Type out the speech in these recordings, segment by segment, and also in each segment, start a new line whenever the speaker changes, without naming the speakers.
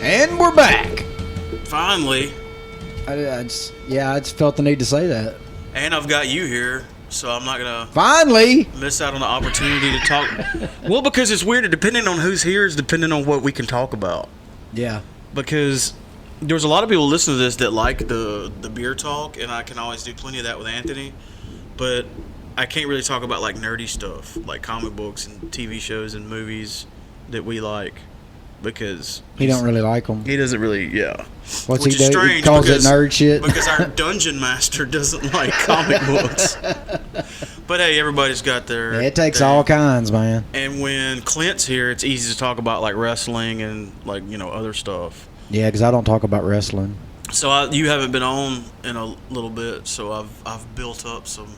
And we're back.
Finally.
I just felt the need to say that.
And I've got you here, so I'm not going to
finally
miss out on the opportunity to talk. Well, because it's weird. Depending on who's here is depending on what we can talk about.
Yeah.
Because there's a lot of people listening to this that like the beer talk, and I can always do plenty of that with Anthony. But I can't really talk about like nerdy stuff, like comic books and TV shows and movies that we like. Because
he don't really like them.
He doesn't really, yeah.
What's he do? He calls it nerd shit.
Because our dungeon master doesn't like comic books. But hey, everybody's got their.
Yeah, it takes all kinds, man.
And when Clint's here, it's easy to talk about like wrestling and like other stuff.
Yeah, because I don't talk about wrestling.
So you haven't been on in a little bit, so I've built up some,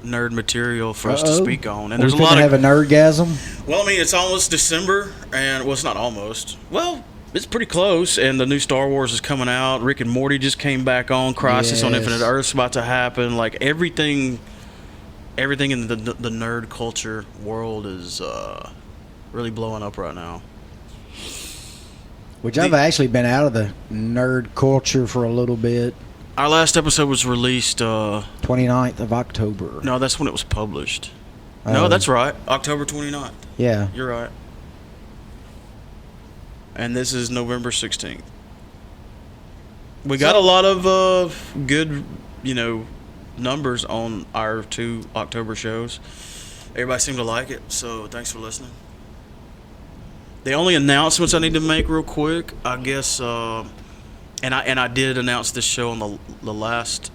nerd material for us to speak on. And there's a lot of
have an nerdgasm.
Well, I mean, it's almost December, and it's not almost. Well, it's pretty close, and the new Star Wars is coming out. Rick and Morty just came back on. Crisis on Infinite Earth's about to happen. Like everything in the nerd culture world is really blowing up right now.
Which I've actually been out of the nerd culture for a little bit.
Our last episode was released
29th of October.
No, that's when it was published. No, that's right. October 29th.
Yeah.
You're right. And this is November 16th. We got a lot of good, numbers on our 2 October shows. Everybody seemed to like it, so thanks for listening. The only announcements I need to make real quick, I guess, and I did announce this show on the last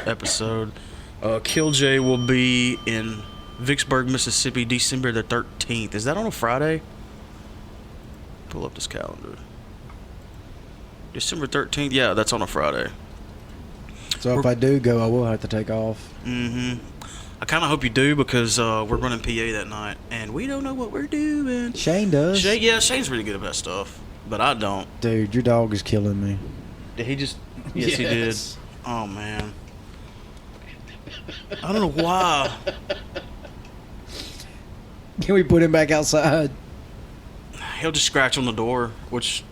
episode. Killj will be in Vicksburg, Mississippi, December the 13th. Is that on a Friday? Pull up this calendar. December 13th? Yeah, that's on a Friday.
So if I do go, I will have to take off.
Mm-hmm. I kind of hope you do because we're running PA that night, and we don't know what we're doing.
Shane does.
Shane's really good at that stuff, but I don't.
Dude, your dog is killing me.
Did he just... Yes, he did. Oh, man. I don't know why.
Can we put him back outside?
He'll just scratch on the door, which...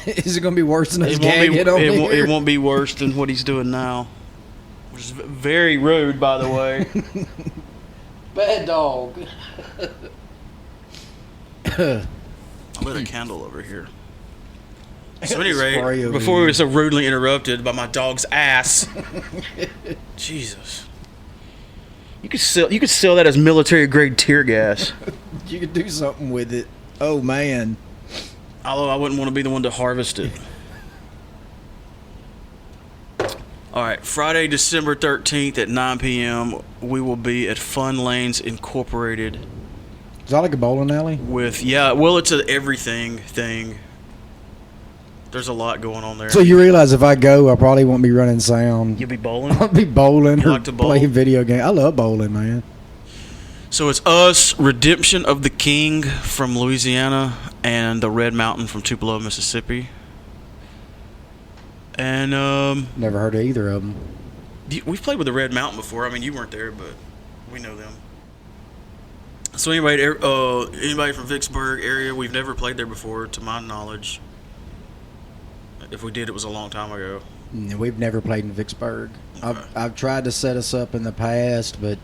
Is it going to be worse than his gag hit on here?
It won't be worse than what he's doing now. Which is very rude, by the way.
Bad dog.
I lit a candle over here. So at any rate, before we were so rudely interrupted by my dog's ass. Jesus. You could sell that as military grade tear gas.
You could do something with it. Oh man.
Although I wouldn't want to be the one to harvest it. All right, Friday, December 13th at 9 p.m., we will be at Fun Lanes Incorporated.
Is that like a bowling alley?
It's an everything thing. There's a lot going on there.
So you realize if I go, I probably won't be running sound.
You'll be bowling?
I'll be bowling or
to bowl?
playing video games. I love bowling, man.
So it's us, Redemption of the King from Louisiana, and the Red Mountain from Tupelo, Mississippi. And
never heard of either of them.
We've played with the Red Mountain before. I mean, you weren't there, but we know them. So anyway, anybody from Vicksburg area, we've never played there before, to my knowledge. If we did, it was a long time ago.
We've never played in Vicksburg.
Okay.
I've tried to set us up in the past, but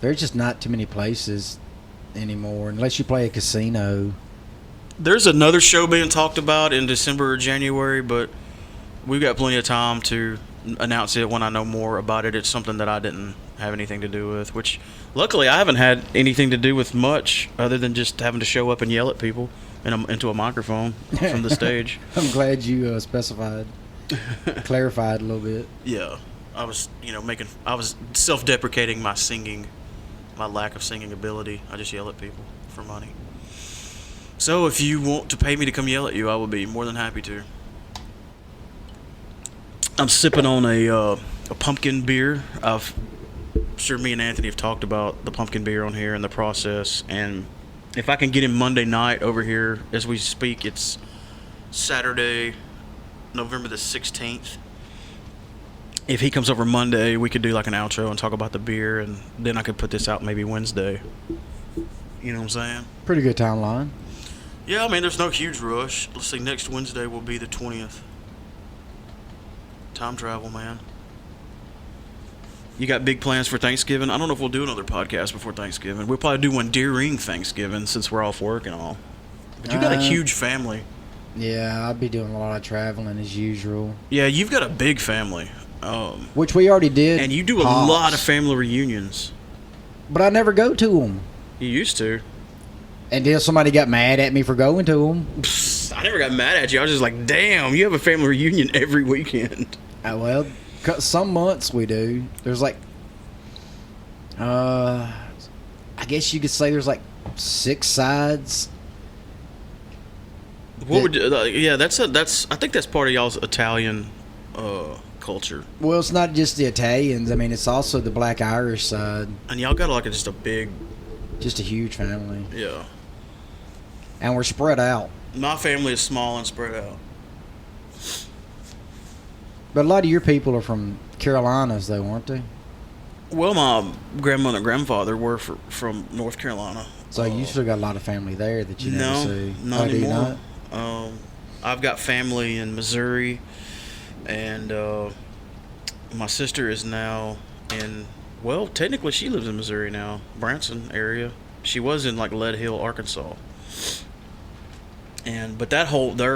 there's just not too many places anymore, unless you play a casino.
There's another show being talked about in December or January, but we've got plenty of time to announce it when I know more about it. It's something that I didn't have anything to do with, which luckily I haven't had anything to do with much other than just having to show up and yell at people into a microphone from the stage.
I'm glad you specified, clarified a little bit.
Yeah, I was, I was self-deprecating my lack of singing ability. I just yell at people for money. So if you want to pay me to come yell at you, I will be more than happy to. I'm sipping on a pumpkin beer. I'm sure me and Anthony have talked about the pumpkin beer on here and the process. And if I can get him Monday night over here as we speak, it's Saturday, November the 16th. If he comes over Monday, we could do like an outro and talk about the beer, and then I could put this out maybe Wednesday. You know what I'm saying?
Pretty good timeline.
Yeah, I mean, there's no huge rush. Let's see, next Wednesday will be the 20th. Time travel, man. You got big plans for Thanksgiving? I don't know if we'll do another podcast before Thanksgiving. We'll probably do one during Thanksgiving since we're off work and all. But you got a huge family.
Yeah, I'll be doing a lot of traveling as usual.
Yeah, you've got a big family.
Which we already did.
And you do a lot of family reunions.
But I never go to them.
You used to.
Until somebody got mad at me for going to them.
I never got mad at you. I was just like, damn, you have a family reunion every weekend.
Well, some months we do. There's like, I guess you could say there's like 6 sides.
What would yeah? That's I think that's part of y'all's Italian culture.
Well, it's not just the Italians. I mean, it's also the Black Irish side.
And y'all got like just a
huge family.
Yeah.
And we're spread out.
My family is small and spread out.
But a lot of your people are from Carolinas, though, aren't they?
Well, my grandmother and grandfather were from North Carolina.
So you still got a lot of family there that you never see.
No, not anymore. I've got family in Missouri, and my sister is now in. Well, technically, she lives in Missouri now, Branson area. She was in like Lead Hill, Arkansas. But their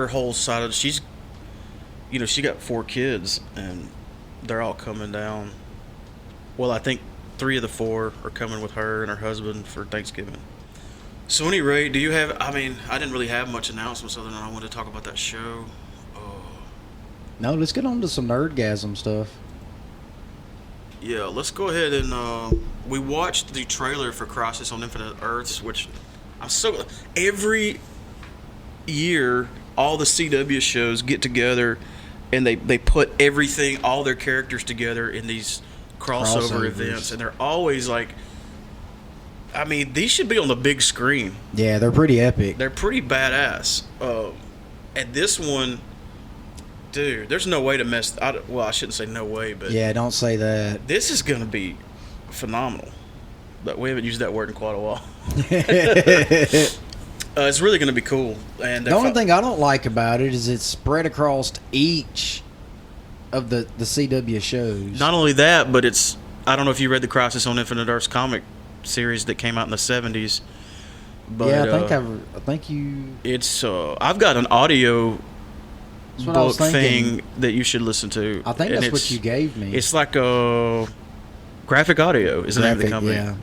whole side of she got 4 kids, and they're all coming down. Well, I think 3 of the 4 are coming with her and her husband for Thanksgiving. So, at any rate, do you have? I mean, I didn't really have much announcements other than I wanted to talk about that show.
No, let's get on to some nerdgasm stuff.
Yeah, let's go ahead and we watched the trailer for Crisis on Infinite Earths, which every year all the CW shows get together and they put everything, all their characters together in these crossover events, and they're always like, I mean, these should be on the big screen.
Yeah, they're pretty epic.
They're pretty badass. And this one, dude, there's no way to mess. Well, I shouldn't say no way, but
yeah, don't say that.
This is gonna be phenomenal. But we haven't used that word in quite a while. It's really gonna be cool. And
the only thing I don't like about it is it's spread across each of the CW shows.
Not only that, but I don't know if you read the Crisis on Infinite Earths comic series that came out in the 70s. But,
yeah, I think you.
It's I've got an audio book thing that you should listen to.
I think that's what you gave me.
It's like a Graphic Audio is the name of the company.
Yeah.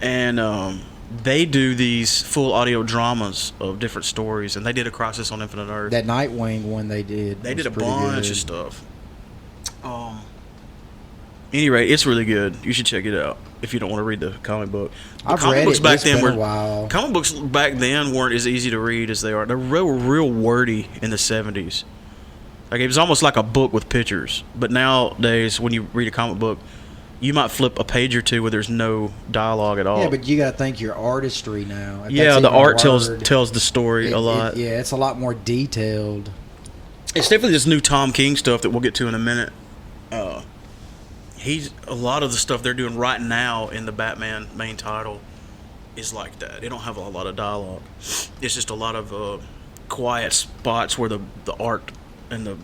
And they do these full audio dramas of different stories, and they did a Crisis on Infinite Earth.
That Nightwing one they did.
They did a bunch of stuff. Any rate, it's really good. You should check it out if you don't want to read the comic book.
I've read it. It's been a while.
Comic books back then weren't as easy to read as they are. They're real wordy in the 70s. Like it was almost like a book with pictures. But nowadays, when you read a comic book, you might flip a page or two where there's no dialogue at all.
Yeah, but you got to think your artistry now.
Yeah, the art tells the story a lot.
Yeah, it's a lot more detailed.
It's definitely this new Tom King stuff that we'll get to in a minute. A lot of the stuff they're doing right now in the Batman main title is like that. They don't have a lot of dialogue. It's just a lot of quiet spots where the art and the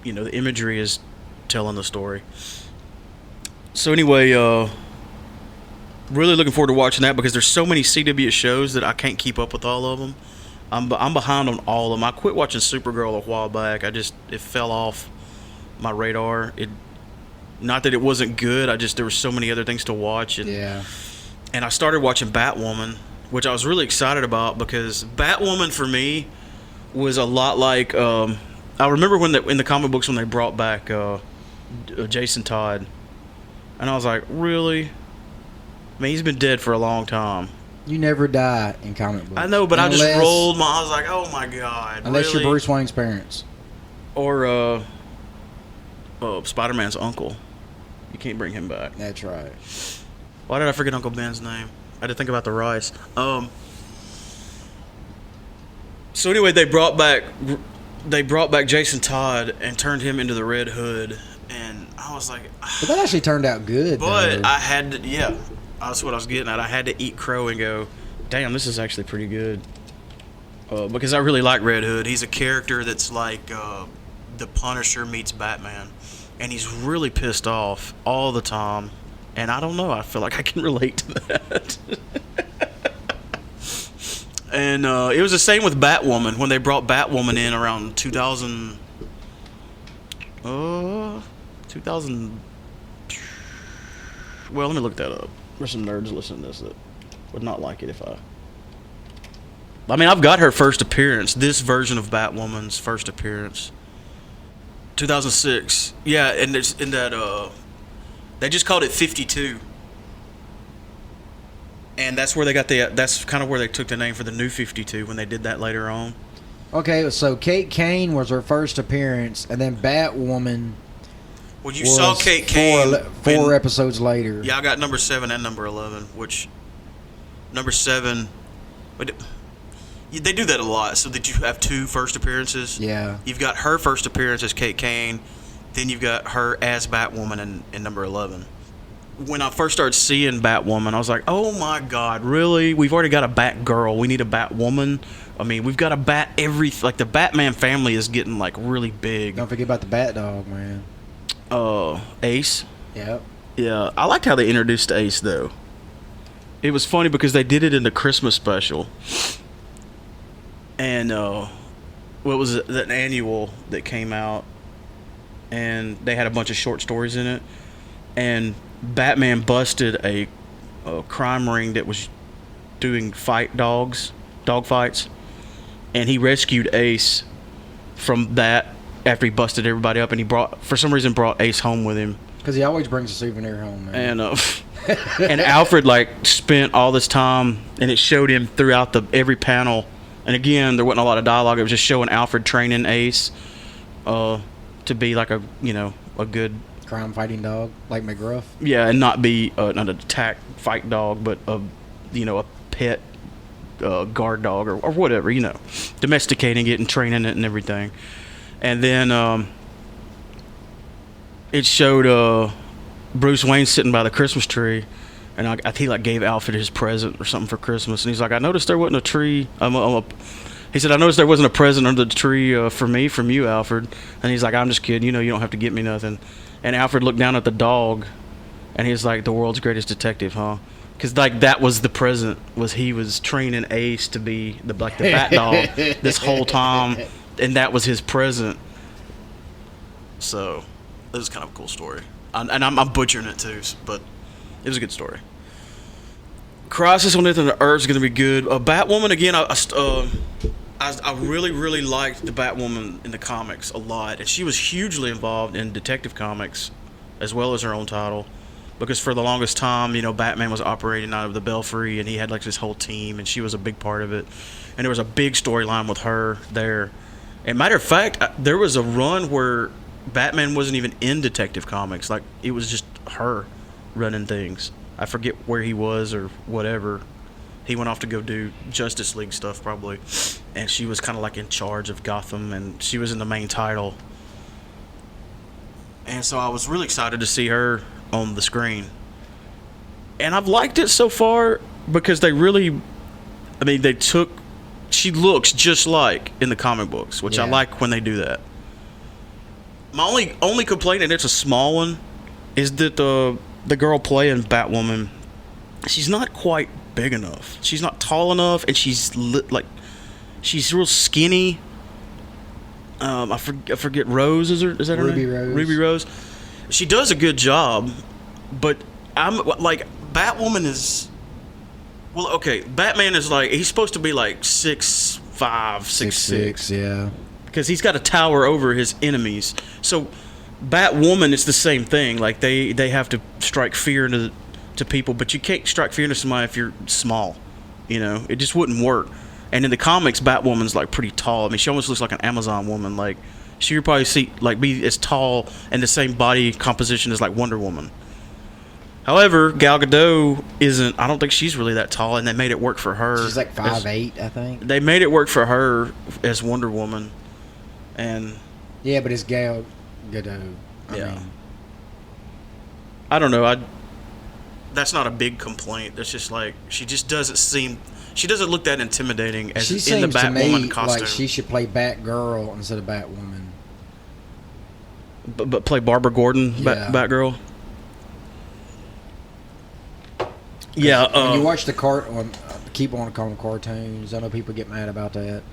imagery is telling the story. So anyway, really looking forward to watching that because there's so many CW shows that I can't keep up with all of them. I'm behind on all of them. I quit watching Supergirl a while back. It fell off my radar. Not that it wasn't good. There were so many other things to watch. And I started watching Batwoman, which I was really excited about because Batwoman for me was a lot like I remember in the comic books when they brought back Jason Todd, and I was like, really? I mean, he's been dead for a long time.
You never die in comic books.
I know, but I just rolled I was like, oh my god.
Unless
really?
you're Bruce Wayne's parents.
Or Spider-Man's uncle. You can't bring him back.
That's right.
Why did I forget Uncle Ben's name? I had to think about the rice. So anyway, they brought back Jason Todd and turned him into the Red Hood, and I was like,
but that actually turned out good.
But I had to, that's what I was getting at. I had to eat crow and go, damn, this is actually pretty good. because I really like Red Hood. He's a character that's like the Punisher meets Batman, and he's really pissed off all the time. And I don't know. I feel like I can relate to that. And it was the same with Batwoman when they brought Batwoman in around 2000. 2000. Well, let me look that up. There's some nerds listening to this that would not like it if I mean, I've got her first appearance. This version of Batwoman's first appearance. 2006. Yeah, and there's in that they just called it 52. And that's where they got that's kind of where they took the name for the New 52 when they did that later on.
Okay, so Kate Kane was her first appearance, and then Batwoman.
Well, you saw Kate Kane
four episodes later.
Yeah, I got number 7 and number 11, which number 7, but they do that a lot. So that you have 2 first appearances.
Yeah.
You've got her first appearance as Kate Kane, then you've got her as Batwoman in number 11. When I first started seeing Batwoman, I was like, oh my God, really? We've already got a Batgirl. We need a Batwoman. I mean, we've got a like the Batman family is getting like really big.
Don't forget about the Batdog, man.
Ace.
Yep.
Yeah, I liked how they introduced Ace though. It was funny because they did it in the Christmas special. And what was it? That annual that came out, and they had a bunch of short stories in it, and Batman busted a crime ring that was doing dog fights, and he rescued Ace from that after he busted everybody up, and he for some reason brought Ace home with him.
Because he always brings a souvenir home, man.
And and Alfred like spent all this time, and it showed him throughout every panel. And again, there wasn't a lot of dialogue. It was just showing Alfred training Ace to be like a good
crime fighting dog like McGruff.
Yeah, and not be not an attack fight dog, but a pet guard dog or whatever, domesticating it and training it and everything. And then it showed Bruce Wayne sitting by the Christmas tree, and I think he gave Alfred his present or something for Christmas, and he's like, I noticed there wasn't a tree. He said, I noticed there wasn't a present under the tree for me from you, Alfred. And he's like, I'm just kidding. You don't have to get me nothing. And Alfred looked down at the dog, and he's like, the world's greatest detective, huh? Because that was the present, he was training Ace to be the bat dog this whole time, and that was his present. So it was kind of a cool story, and I'm butchering it too, but it was a good story. Crisis on Infinite Earth is going to be good. Batwoman again. I really, really liked the Batwoman in the comics a lot, and she was hugely involved in Detective Comics as well as her own title, because for the longest time, Batman was operating out of the Belfry, and he had this whole team, and she was a big part of it, and there was a big storyline with her there. And matter of fact, there was a run where Batman wasn't even in Detective Comics. It was just her running things. I forget where he was or whatever. He went off to go do Justice League stuff probably, and she was kind of in charge of Gotham, and she was in the main title. And so I was really excited to see her on the screen. And I've liked it so far because she looks just like in the comic books, which I like when they do that. My only complaint, and it's a small one, is that the girl playing Batwoman, she's not quite big enough. She's not tall enough, and she's real skinny. I forget Rose, is that her name?
Rose.
Ruby Rose. She does a good job, but Batwoman is Batman is he's supposed to be 6'5", 6'6",
yeah.
Because he's got to tower over his enemies. So Batwoman, it's the same thing. They have to strike fear into people, but you can't strike fear into somebody if you're small. It just wouldn't work. And in the comics, Batwoman's pretty tall. I mean, she almost looks like an Amazon woman. She would probably be as tall and the same body composition as Wonder Woman. However, Gal Gadot isn't. I don't think she's really that tall, and they made it work for her.
She's 5'8", I think.
They made it work for her as Wonder Woman, and
yeah, but it's Gal Gadot. I
don't know. That's not a big complaint. That's just she just doesn't seem. She doesn't look that intimidating as
She
in the
seems to
Batwoman
me
costume.
like she should play Batgirl instead of Batwoman.
But play Barbara Gordon,
Yeah.
Batgirl. Yeah.
When you watch the keep on calling them cartoons. I know people get mad about that.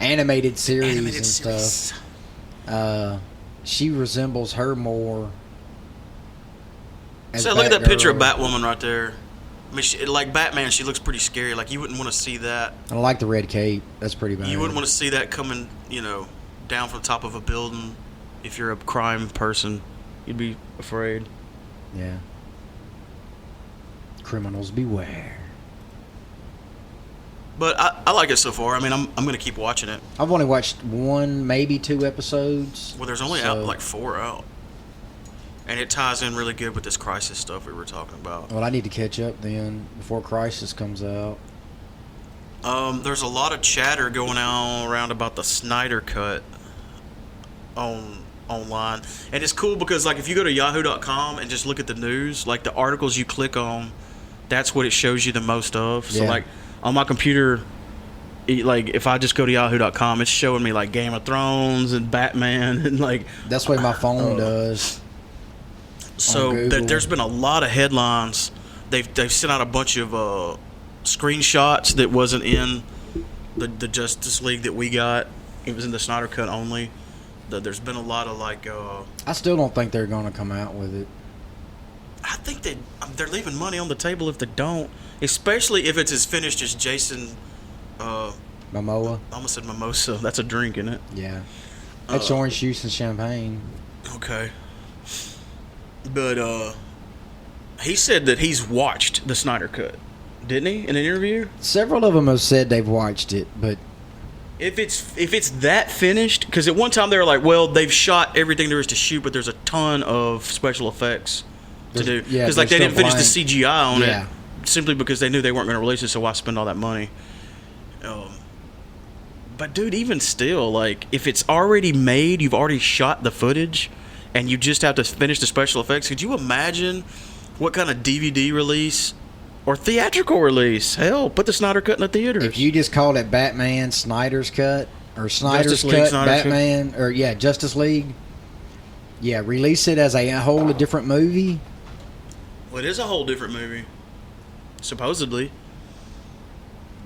Animated series and stuff. She resembles her more.
So look at that picture of Batwoman right there. I mean, like Batman, she looks pretty scary. Like you wouldn't want to see that.
I like the red cape. That's pretty bad.
You wouldn't want to see that coming, down from the top of a building. If you're a crime person, you'd be afraid.
Yeah. Criminals beware.
But I like it so far. I mean, I'm going to keep watching it.
I've only watched 1, maybe 2 episodes.
Well, there's only out like 4 out. And it ties in really good with this Crisis stuff we were talking about.
Well, I need to catch up then before Crisis comes out.
There's a lot of chatter going on around about the Snyder cut online. And it's cool because, like, if you go to yahoo.com and just look at the news, like, the articles you click on, that's what it shows you the most of. So, like, on my computer, like, if I just go to yahoo.com, it's showing me, like, Game of Thrones and Batman and, like...
That's what my phone does.
So there's been a lot of headlines. They've sent out a bunch of screenshots that wasn't in the Justice League that we got. It was in the Snyder Cut only. There's been a lot of like.
I still don't think they're going to come out with it.
I think they're leaving money on the table if they don't, especially if it's as finished as Jason.
Momoa.
I almost said mimosa. That's a drink, isn't it?
Yeah, that's orange juice and champagne.
Okay. But he said that he's watched the Snyder Cut, didn't he? In an interview,
several of them have said they've watched it, but
if it's that finished, because at one time they were like, well, they've shot everything there is to shoot, but there's a ton of special effects to do because like they didn't finish the CGI on it simply because they knew they weren't going to release it. So why spend all that money? But dude, even still, like if it's already made, you've already shot the footage. And you just have to finish the special effects. Could you imagine what kind of DVD release or theatrical release? Hell, put the Snyder Cut in the theaters.
If you just called it Batman Snyder's Cut or Snyder's Cut, Batman, or Justice League, release it as a whole different movie.
Well, it is a whole different movie, supposedly.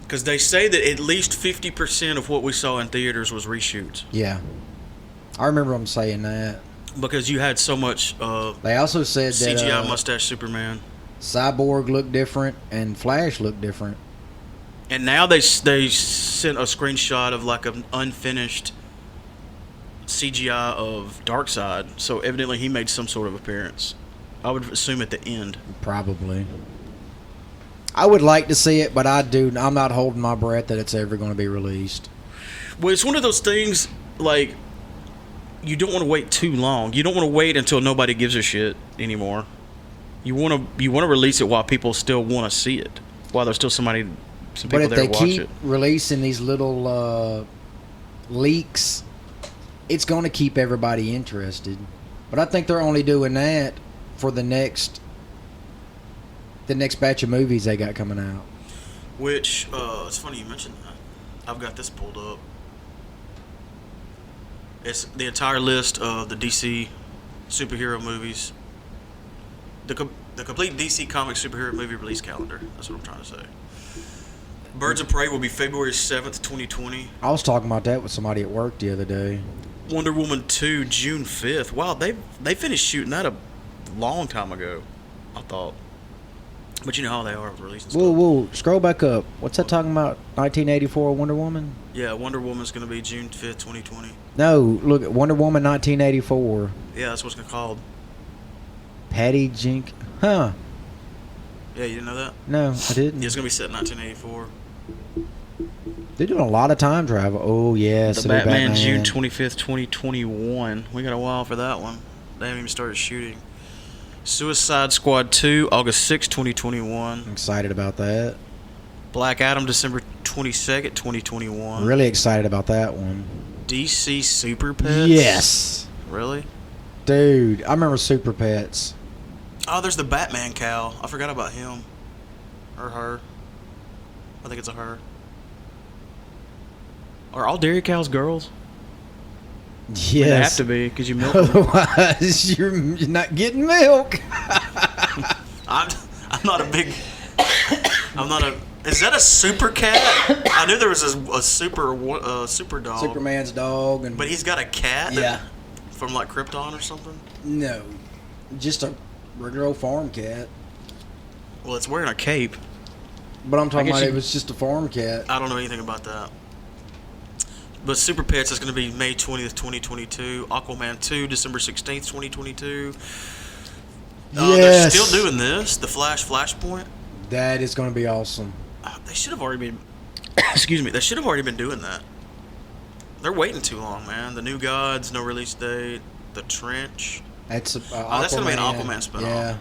Because they say that at least 50% of what we saw in theaters was reshoots.
Yeah. I remember them saying that.
Because you had so much
they also said
CGI
that
mustache Superman.
Cyborg looked different and Flash looked different.
And now they sent a screenshot of like an unfinished CGI of Darkseid. So evidently he made some sort of appearance. I would assume at the end.
Probably. I would like to see it, but I'm not holding my breath that it's ever going to be released.
Well, it's one of those things like you don't want to wait too long. You don't want to wait until nobody gives a shit anymore. You want to release it while people still want to see it. While there's still some people there to watch it. But if they keep
releasing these little leaks, it's going to keep everybody interested. But I think they're only doing that for the next batch of movies they got coming out.
Which it's funny you mentioned that. I've got this pulled up. It's the entire list of the DC superhero movies. The complete DC comic superhero movie release calendar. That's what I'm trying to say. Birds of Prey will be February 7th, 2020.
I was talking about that with somebody at work the other day.
Wonder Woman 2, June 5th. Wow, they finished shooting that a long time ago, I thought. But you know how they are with releasing stuff.
Whoa, scroll back up. What's that talking about? 1984 Wonder Woman?
Yeah, Wonder Woman's going to be June 5th, 2020.
No, look, Wonder Woman 1984.
Yeah, that's what it's called.
Patty Jink. Huh.
Yeah, you didn't know that?
No, I didn't.
Yeah, it's going to be set in 1984.
They're doing a lot of time travel. Oh, yes.
The Batman, June 25th, 2021. We got a while for that one. They haven't even started shooting. Suicide Squad 2, August 6, 2021.
I'm excited about that.
Black Adam, December 22nd, 2021.
Really excited about that one.
DC Super Pets?
Yes.
Really?
Dude, I remember Super Pets.
Oh, there's the Batman cow. I forgot about him. Or her. I think it's a her. Are all dairy cows girls?
Yes.
They have to be because you milk them.
Otherwise, you're not getting milk.
I'm not a big. I'm not a. Is that a super cat? I knew there was a super dog.
Superman's dog,
But he's got a cat.
Yeah.
From like Krypton or something.
No, just a regular old farm cat.
Well, it's wearing a cape.
But I'm talking about it was just a farm cat.
I don't know anything about that. But Super Pets is going to be May 20th, 2022. Aquaman 2, December 16th, 2022. They're
Yes.
still doing this. The Flashpoint.
That is going to be awesome.
They should have already been. Excuse me. They should have already been doing that. They're waiting too long, man. The New Gods, no release date. The Trench.
That's
that's going to be an Aquaman spinoff.
Yeah.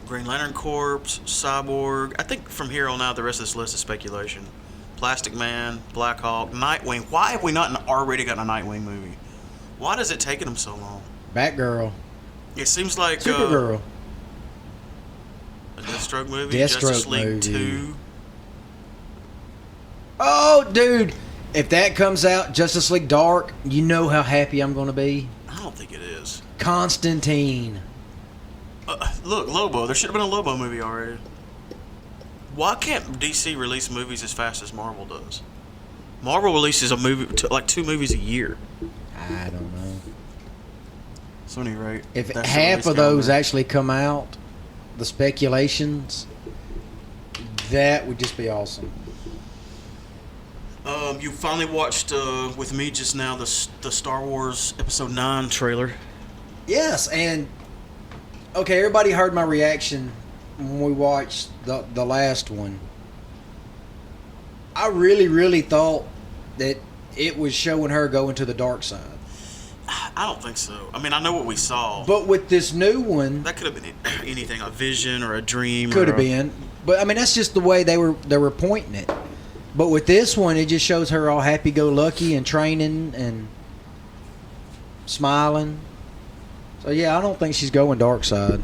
Green Lantern Corps, Cyborg. I think from here on out, the rest of this list is speculation. Plastic Man, Black Hawk, Nightwing. Why have we not already gotten a Nightwing movie? Why does it take them so long?
Batgirl.
It seems like
Supergirl.
A Deathstroke movie.
Deathstroke
Justice League
movie.
2.
Oh, dude. If that comes out, Justice League Dark, you know how happy I'm going to be.
I don't think it is.
Constantine.
Look, Lobo. There should have been a Lobo movie already. Why can't DC release movies as fast as Marvel does? Marvel releases a movie, like 2 movies a year.
I don't know.
So, at any rate,
If
that's the
half
release
of those
calendar.
actually come out, the speculations, that would just be awesome.
You finally watched with me just now the Star Wars Episode 9 trailer.
Yes, and okay, everybody heard my reaction when we watched the last one. I really thought that it was showing her going to the dark side.
I don't think so. I mean, I know what we saw.
But with this new one,
That could have been anything, a vision or a dream.
could
or
have been. But I mean, that's just the way they were pointing it. But with this one, it just shows her all happy-go-lucky and training and smiling. So yeah, I don't think she's going dark side.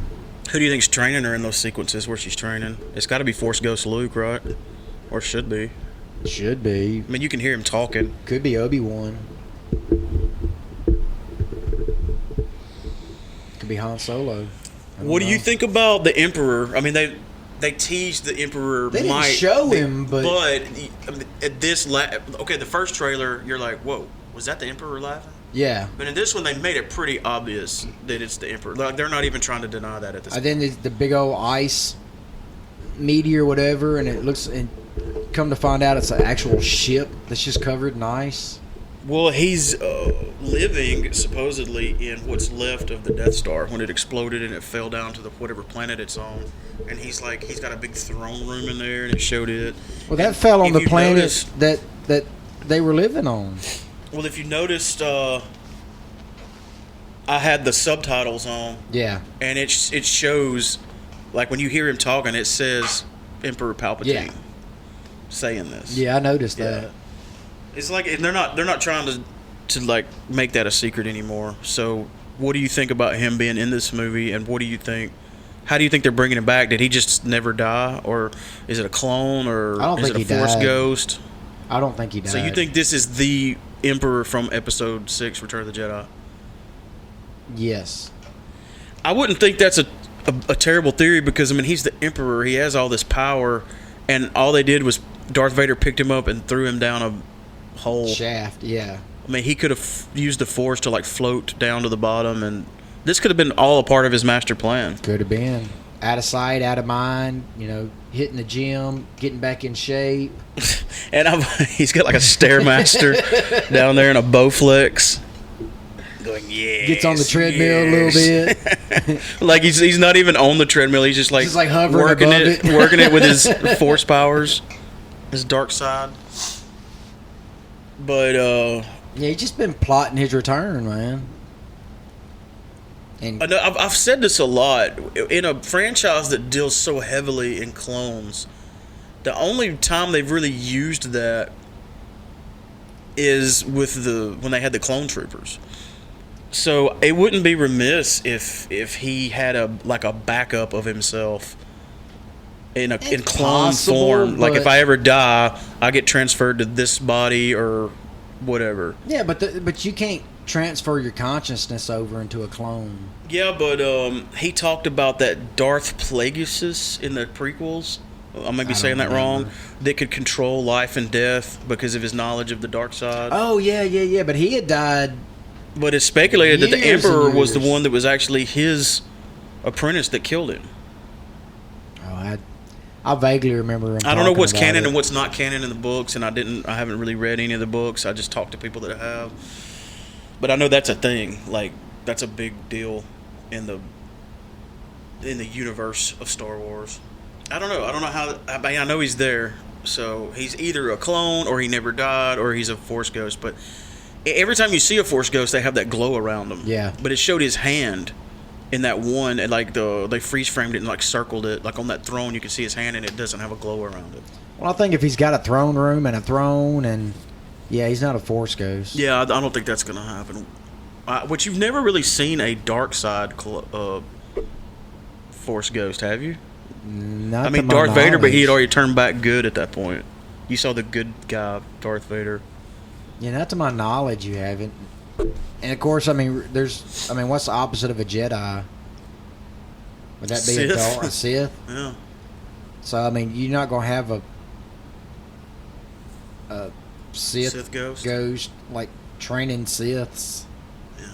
Who do you think's training her in those sequences where she's training? It's got to be Force Ghost Luke, right? Or should be.
Should be.
I mean, you can hear him talking.
Could be Obi-Wan. Could be Han Solo.
What do you think about the Emperor? I mean, they teased the Emperor.
They didn't
might
show him, but
I mean, at this okay, the first trailer, you're like, whoa, was that the Emperor laughing?
yeah.
But in this one, they made it pretty obvious that it's the Emperor. Like, they're not even trying to deny that at this point.
And then the big old ice meteor, whatever, and it looks. And come to find out, it's an actual ship that's just covered in ice.
Well, he's living supposedly in what's left of the Death Star when it exploded and it fell down to the whatever planet it's on. And he's got a big throne room in there, and it showed it.
Well, that fell on
if
the
you
planet
noticed-
that they were living on.
Well, if you noticed, I had the subtitles on,
Yeah.
and it shows, like when you hear him talking, it says Emperor Palpatine
Yeah.
saying this.
Yeah, I noticed
Yeah.
that.
It's like they're not trying to like make that a secret anymore. So, what do you think about him being in this movie, and what do you think? How do you think they're bringing him back? Did he just never die, or is it a clone, or
I don't
is
think
it a
he
Force
died.
ghost?
I don't think he died.
So you think this is the Emperor from Episode 6, Return of the Jedi?
Yes.
I wouldn't think that's a terrible theory because, I mean, he's the Emperor. He has all this power, and all they did was Darth Vader picked him up and threw him down a hole.
Shaft, yeah.
I mean, he could have used the Force to, like, float down to the bottom, and this could have been all a part of his master plan.
Could have been. Out of sight, out of mind, hitting the gym, getting back in shape.
And he's got, like, a Stairmaster down there and a Bowflex. Going, yeah.
Gets on the treadmill a little bit.
Like he's not even on the treadmill. He's just like
hovering
working
above
it,
it.
working it with his Force powers, his dark side. But
Yeah, he's just been plotting his return, man. And
I know, I've said this a lot. In a franchise that deals so heavily in clones, the only time they've really used that is with when they had the clone troopers. So it wouldn't be remiss if he had a backup of himself in
It's
clone
possible,
form. Like if
but-
I ever die, I get transferred to this body or whatever.
Yeah, but you can't transfer your consciousness over into a clone.
Yeah, but he talked about that Darth Plagueis in the prequels. I may be saying that wrong.
remember.
That could control life and death because of his knowledge of the dark side.
Oh yeah. But he had died.
But it's speculated that the
Years and
Emperor was the
years.
one that was actually his apprentice that killed him.
Oh, I vaguely remember him.
I don't know
talking
what's
about
canon
it.
and what's not canon in the books, and I haven't really read any of the books. I just talked to people that have. But I know that's a thing. Like that's a big deal in the universe of Star Wars. I don't know how. I know he's there. So he's either a clone, or he never died, or he's a Force ghost. But every time you see a Force ghost, they have that glow around them.
Yeah.
But it showed his hand in that one, and like they freeze framed it and like circled it, like on that throne. You can see his hand, and it doesn't have a glow around it.
Well, I think if he's got a throne room and a throne, and yeah, he's not a Force ghost.
Yeah, I don't think that's gonna happen. But you've never really seen a dark side Force ghost, have you?
Not
I mean,
to my
Darth Vader, but he had
knowledge.
already turned back good at that point. You saw the good guy, Darth Vader.
Yeah, not to my knowledge, you haven't. And of course, I mean, what's the opposite of a Jedi? Would that be
Sith.
a Sith?
Yeah.
So I mean, you're not gonna have a Sith
ghost.
like training Siths.
Yeah.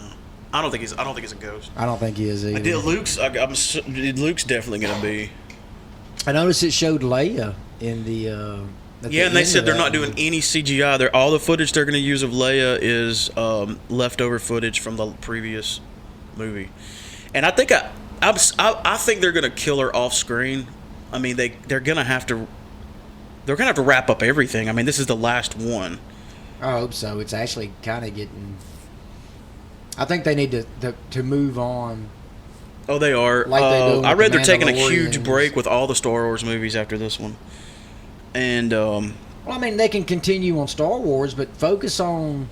I don't think he's a ghost.
I don't think he is either.
Luke's definitely gonna be.
I noticed it showed Leia in the. At the
Yeah, and they
end
said
of
they're
that
not doing
one.
any CGI. All the footage they're going to use of Leia is leftover footage from the previous movie, and I think I think they're going to kill her off screen. I mean, they're going to have to wrap up everything. I mean, this is the last one.
I hope so. It's actually kind of getting. I think they need to move on.
Oh, they are.
Like they do with
I read
the
they're taking a huge
Mandalorians.
break with all the Star Wars movies after this one, and
Well, I mean, they can continue on Star Wars, but focus on.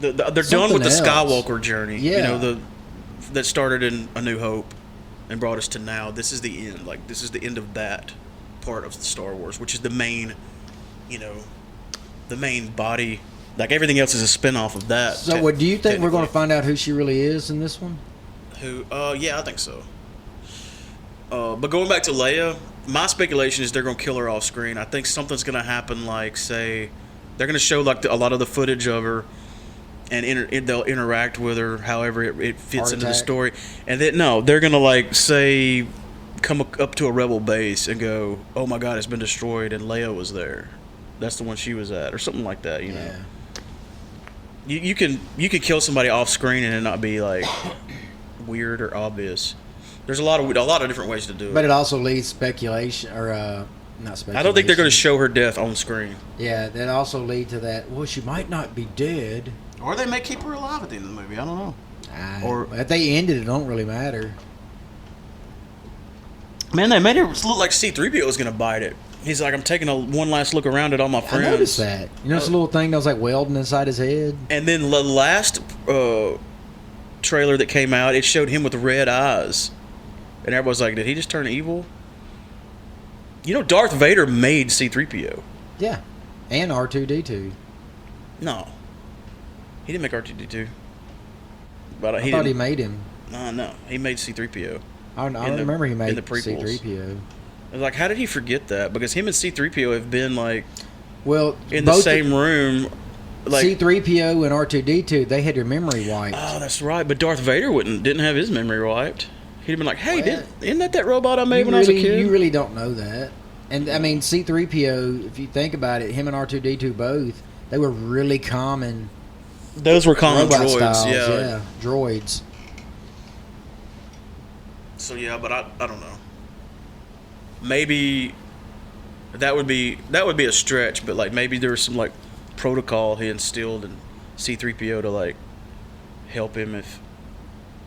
they're done with
Something
the
else.
Skywalker journey. You
Yeah.
know, that started in A New Hope and brought us to now. This is the end. Like, this is the end of that part of Star Wars, which is the main, the main body. Like, everything else is a spin-off of that.
So, what do you think we're going to
technically.
find out who she really is in this one?
Yeah, I think so. But going back to Leia, my speculation is they're going to kill her off screen. I think something's going to happen, like, say, they're going to show like a lot of the footage of her, and they'll interact with her however it fits
Heart
into the
attack.
story. And then, no, they're going to, like, say, come up to a rebel base and go, oh my god, it's been destroyed, and Leia was there. That's the one she was at, or something like that, you know. You can kill somebody off screen and it not be like weird or obvious. There's a lot of different ways to do it.
But it also leads speculation, or not speculation.
I don't think they're going to show her death on screen.
Yeah, that also lead to that. Well, she might not be dead.
Or they may keep her alive at the end of the movie. I don't know.
Or if they ended, it don't really matter.
Man, they made it look like C-3PO was going to bite it. He's like, I'm taking one last look around at all my friends.
I noticed that. You know, this little thing that was like welding inside his head.
And then the last trailer that came out, it showed him with red eyes. And everybody's like, did he just turn evil? You know, Darth Vader made C-3PO.
Yeah, and R2D2.
No. He didn't make R2-D2. But
I thought he made him.
No. He made C-3PO.
I remember he made
in the prequels.
C-3PO.
I was like, how did he forget that? Because him and C-3PO have been, like,
Well,
in the same room. Like,
C-3PO and R2D2, they had their memory wiped.
oh, that's right. But Darth Vader didn't have his memory wiped. He'd have been like, hey,
Well,
isn't that robot I made when I was a kid?
You really don't know that. And, I mean, C-3PO, if you think about it, him and R2D2 both, they were really common
Those were common
robot
droids,
styles.
yeah.
Droids.
So, yeah, but I don't know. Maybe that would be a stretch, but, like, maybe there was some, like, protocol he instilled in C-3PO to, like, help him if...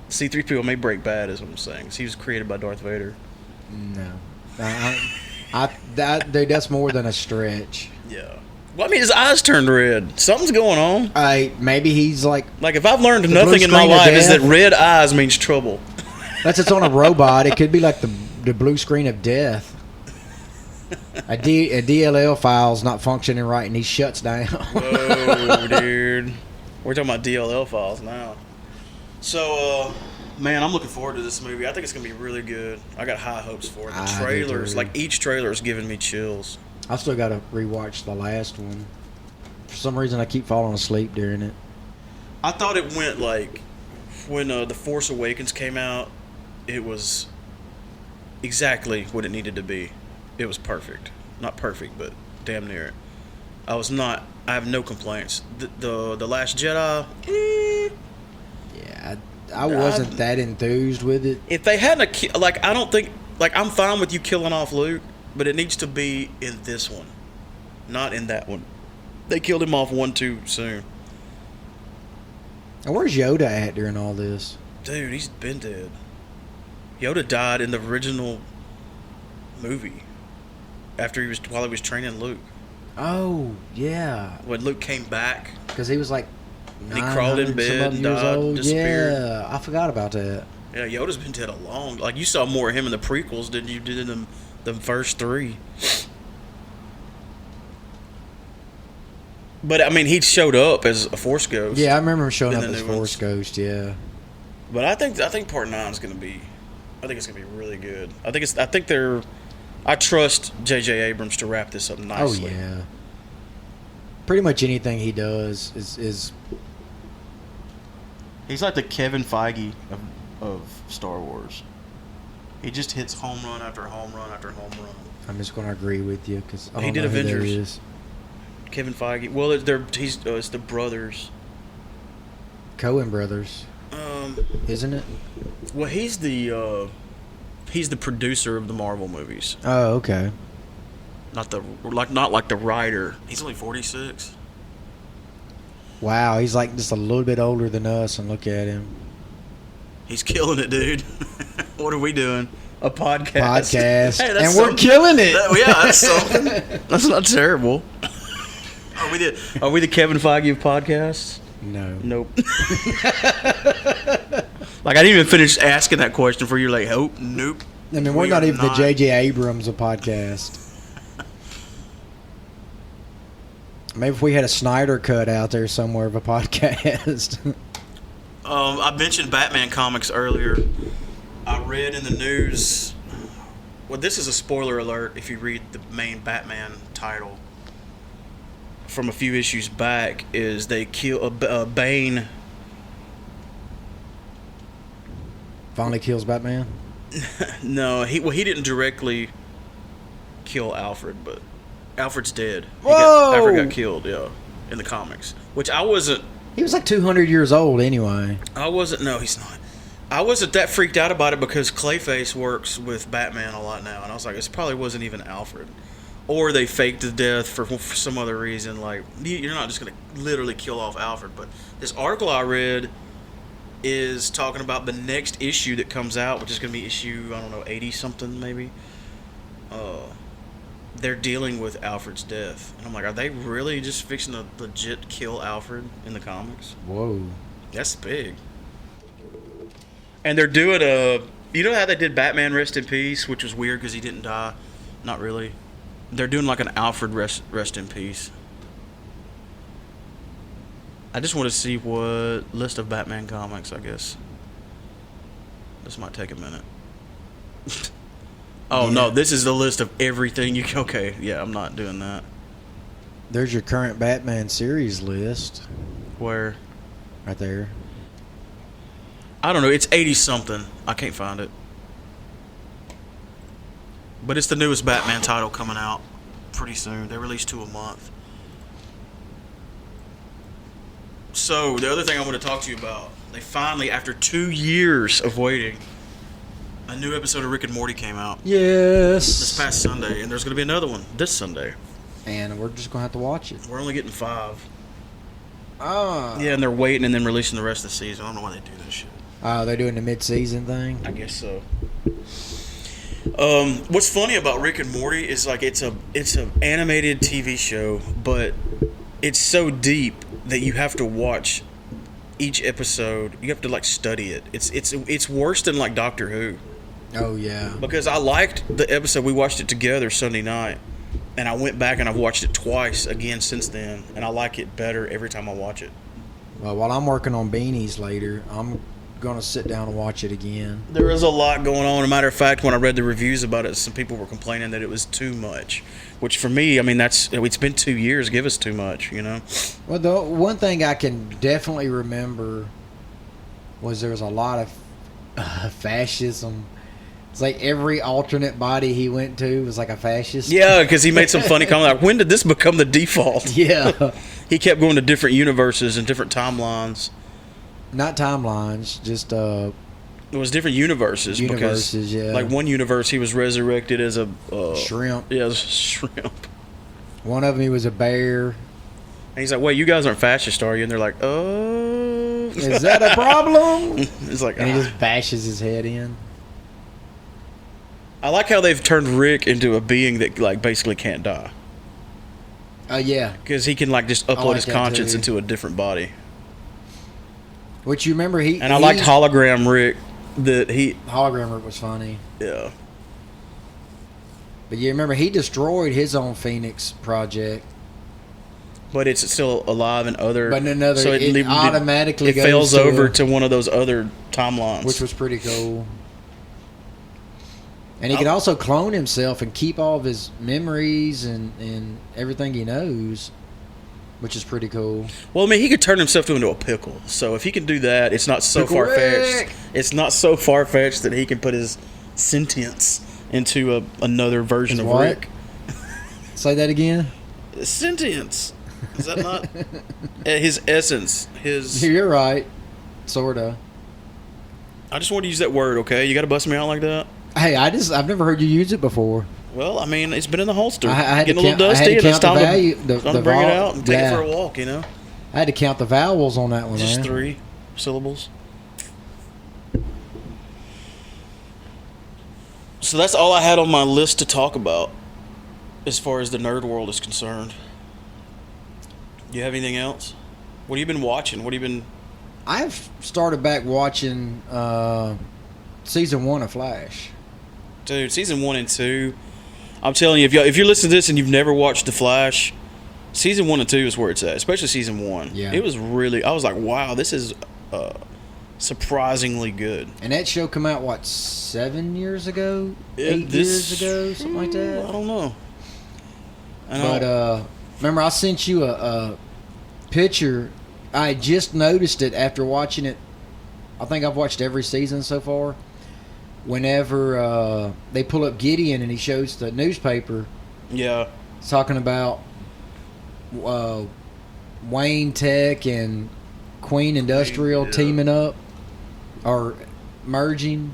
C-3PO may break bad, is what I'm saying. 'Cause he was created by Darth Vader.
No. Dude, that's more than a stretch.
Yeah. Well, I mean, his eyes turned red. Something's going on.
Maybe he's like...
Like, if I've learned
The
nothing
blue
in my
screen of
life, is that
death.
red eyes means trouble.
That's it's on a robot. It could be like the blue screen of death. A DLL file's not functioning right, and he shuts down.
Whoa, dude. We're talking about DLL files now. So, man, I'm looking forward to this movie. I think it's going to be really good. I got high hopes for it. The trailers, like each trailer is giving me chills.
I still got to rewatch the last one. For some reason, I keep falling asleep during it.
I thought it went like when The Force Awakens came out, it was exactly what it needed to be. It was perfect. Not perfect, but damn near it. I have no complaints. The Last Jedi,
Yeah, I wasn't that enthused with it.
if they hadn't I don't think, I'm fine with you killing off Luke, but it needs to be in this one, not in that one. They killed him off one too soon.
And where's Yoda at during all this?
Dude, he's been dead. Yoda died in the original movie while he was training Luke.
Oh, yeah.
When Luke came back,
Because he was like
and he crawled in
900
bed
some odd
and
years
died,
old.
disappeared.
Yeah, I forgot about that.
Yeah, Yoda's been dead a long. Like, you saw more of him in the prequels than you did in the first three. But I mean, he showed up as a Force Ghost.
Yeah, I remember him showing
in
up
the
as
new
Force
ones.
Ghost. Yeah.
But I think Part 9 is gonna be. I think it's gonna be really good. I trust J.J. Abrams to wrap this up nicely.
Oh yeah. Pretty much anything he does is
He's like the Kevin Feige of Star Wars. He just hits home run after home run after home run.
I'm just going to agree with you because
He did Avengers.
Who that is.
Kevin Feige. Well, it's the brothers.
Coen brothers, isn't it?
Well, he's the producer of the Marvel movies.
Oh, okay.
Not like the writer. He's only 46.
Wow, he's like just a little bit older than us, and look at him.
He's killing it, dude. What are we doing? A podcast.
Hey, and
something.
we're killing it.
Yeah, that's something. That's not terrible. Are we the Kevin Feige of podcasts?
No.
Nope. Like, I didn't even finish asking that question for you. Like, oh, nope.
I mean, we're not even the J.J. Abrams of podcast. Maybe if we had a Snyder cut out there somewhere of a podcast.
I mentioned Batman comics earlier. I read in the news. Well, this is a spoiler alert if you read the main Batman title. From a few issues back, is they kill Bane.
Finally kills Batman?
No, he didn't directly kill Alfred, but Alfred's dead.
Whoa!
Alfred got killed, yeah, in the comics. Which I wasn't.
He was like 200 years old anyway.
No, he's not. I wasn't that freaked out about it because Clayface works with Batman a lot now, and I was like, this probably wasn't even Alfred. Or they faked the death for some other reason. Like, you're not just going to literally kill off Alfred. But this article I read is talking about the next issue that comes out, which is going to be issue, 80-something maybe. They're dealing with Alfred's death. And I'm like, are they really just fixing to legit kill Alfred in the comics?
Whoa.
That's big. And they're doing you know how they did Batman Rest in Peace, which was weird because he didn't die? Not really. They're doing like an Alfred rest in Peace. I just want to see what list of Batman comics, I guess. This might take a minute. Oh, yeah. No, this is the list of everything you can... Okay, yeah, I'm not doing that.
There's your current Batman series list.
Where?
Right there.
I don't know. It's 80-something. I can't find it. But it's the newest Batman title coming out pretty soon. They release 2 a month. So, the other thing I want to talk to you about, they finally, after 2 years of waiting, a new episode of Rick and Morty came out.
Yes.
This past Sunday, and there's going to be another one this Sunday.
And we're just going to have to watch it.
We're only getting 5.
Ah.
Yeah, and they're waiting and then releasing the rest of the season. I don't know why they do this shit.
Oh, they're doing the mid-season thing?
I guess so. What's funny about Rick and Morty is like it's an animated TV show, but it's so deep that you have to watch each episode. You have to like study it. It's worse than like Doctor Who.
Oh yeah.
Because I liked the episode. We watched it together Sunday night, and I went back and I've watched it twice again since then, and I like it better every time I watch it.
Well, while I'm working on Beanies later, I'm gonna sit down and watch it again.
There is a lot going on. As a matter of fact, when I read the reviews about it, some people were complaining that it was too much. Which for me, I mean, it's been 2 years. Give us too much, you know.
Well, the one thing I can definitely remember was there was a lot of fascism. It's like every alternate body he went to was like a fascist.
Yeah, because he made some funny comment like, when did this become the default?
Yeah.
He kept going to different universes and different timelines.
Not timelines, just
It was different universes.
universes,
because,
yeah.
like one universe, he was resurrected as a
shrimp.
Yeah, as a shrimp.
One of them, he was a bear.
And he's like, "Wait, you guys aren't fascist, are you?" And they're like, "Oh,
Is that a problem?
It's like,
And he just bashes his head in.
I like how they've turned Rick into a being that like basically can't die
Yeah.
because he can like just upload
like
his
that,
conscience
too.
into a different body.
Which you remember
And I liked hologram Rick. That he,
hologram was funny.
yeah.
But you remember he destroyed his own Phoenix project.
But it's still alive in other.
But in another,
so
it automatically
it
goes
fails
to
over to one of those other timelines,
which was pretty cool. And he could also clone himself and keep all of his memories and everything he knows, which is pretty cool.
Well, I mean, he could turn himself into a pickle. So if he can do that, it's not so
Pickle
far fetched.
Rick!
It's not so far fetched that he can put his sentience into another version
His
of
what?
Rick.
Say that again.
Sentience. Is that not his essence? His.
You're right. Sorta.
I just want to use that word. Okay, you got to bust me out like that.
Hey, I've never heard you use it before.
Well, I mean, it's been in the holster.
I had to
Getting a little
count- I had
dusty,
to
and it's
count
time
the value-
to, time to bring it out and take it for a walk. You know,
I had to count the vowels on that one.
just
man.
3 syllables. So that's all I had on my list to talk about, as far as the nerd world is concerned. You have anything else? What have you been watching? What have you been?
I've started back watching season 1 of Flash.
Dude, season 1 and 2. I'm telling you, if you're listening to this and you've never watched The Flash, season 1 and 2 is where it's at. Especially season 1.
Yeah.
It was really. I was like, wow, this is surprisingly good.
And that show come out, what, 7 years ago?
Yeah,
8 years ago? Something like that?
I don't know. I know.
But remember, I sent you a picture. I just noticed it after watching it. I think I've watched every season so far. Whenever they pull up Gideon and he shows the newspaper,
yeah.
it's talking about Wayne Tech and Queen Industrial
Yeah.
teaming up or merging.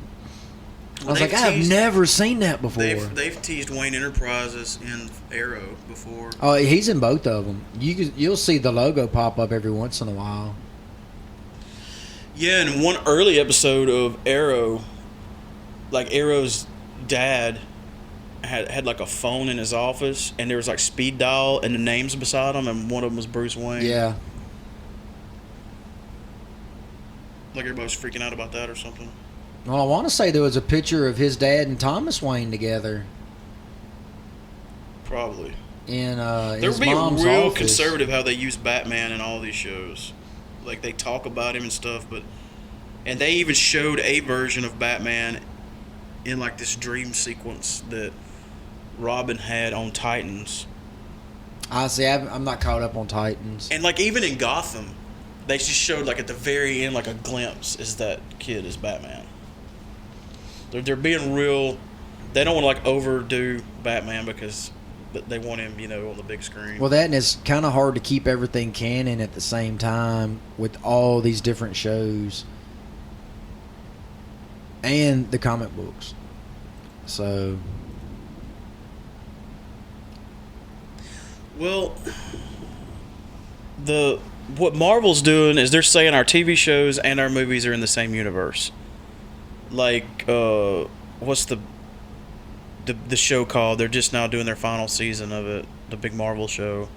I was
They've
like, I've
teased-
never seen that before.
They've teased Wayne Enterprises in Arrow before.
Oh, he's in both of them. You'll see the logo pop up every once in a while.
Yeah, in one early episode of Arrow, like Arrow's dad had like a phone in his office, and there was like speed dial and the names beside him, and one of them was Bruce Wayne.
Yeah.
Like everybody was freaking out about that or something.
Well, I want to say there was a picture of his dad and Thomas Wayne together
Probably.
in
They're
his
being
mom's
real
office.
conservative how they use Batman in all these shows. Like they talk about him and stuff, and they even showed a version of Batman in like this dream sequence that Robin had on Titans.
I see. I'm not caught up on Titans.
And like even in Gotham, they just showed like at the very end like a glimpse is that kid is Batman. They're being real. They don't want to like overdo Batman because they want him, on the big screen.
Well, that and it's kind of hard to keep everything canon at the same time with all these different shows and the comic books. So,
Well, what Marvel's doing is they're saying our TV shows and our movies are in the same universe. Like, what's the show called? They're just now doing their final season of it, the big Marvel show.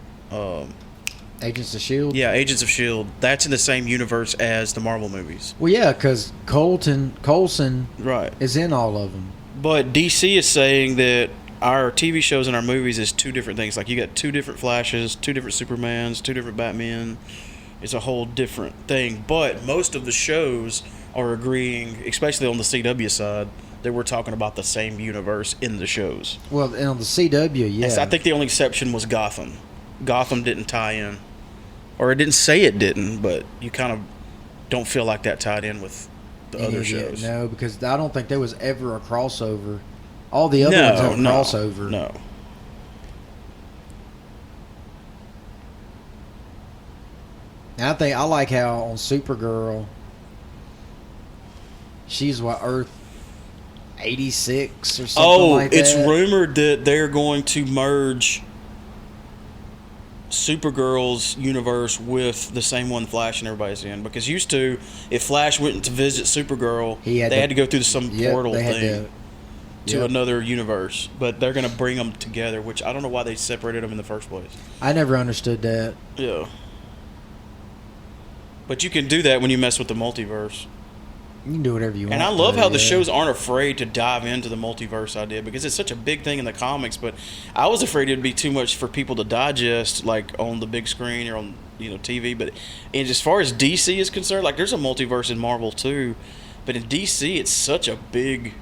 Agents of Shield.
Yeah, Agents of S.H.I.E.L.D. That's in the same universe as the Marvel movies.
Well, yeah, because Coulson
Right.
is in all of them.
But DC is saying that our TV shows and our movies is two different things. Like, you got two different Flashes, two different Supermans, two different Batmen. It's a whole different thing. But most of the shows are agreeing, especially on the CW side, that we're talking about the same universe in the shows.
Well, and on the CW, yeah.
I think the only exception was Gotham. Gotham didn't tie in. Or it didn't say it didn't, but you kind of don't feel like that tied in with the other shows.
No, because I don't think there was ever a crossover. All the other ones have a crossover.
No.
And I like how on Supergirl, she's Earth 86 or something like that.
It's rumored that they're going to merge Supergirl's universe with the same one Flash and everybody's in. Because used to, if Flash went to visit Supergirl, they had to go through some portal thing to another universe. But they're going to bring them together, which I don't know why they separated them in the first place.
I never understood that.
Yeah. But you can do that when you mess with the multiverse.
You can do whatever you want.
And I love how the shows aren't afraid to dive into the multiverse idea, because it's such a big thing in the comics. But I was afraid it'd be too much for people to digest, like on the big screen or on TV. But and as far as DC is concerned, like there's a multiverse in Marvel too, but in DC it's such a big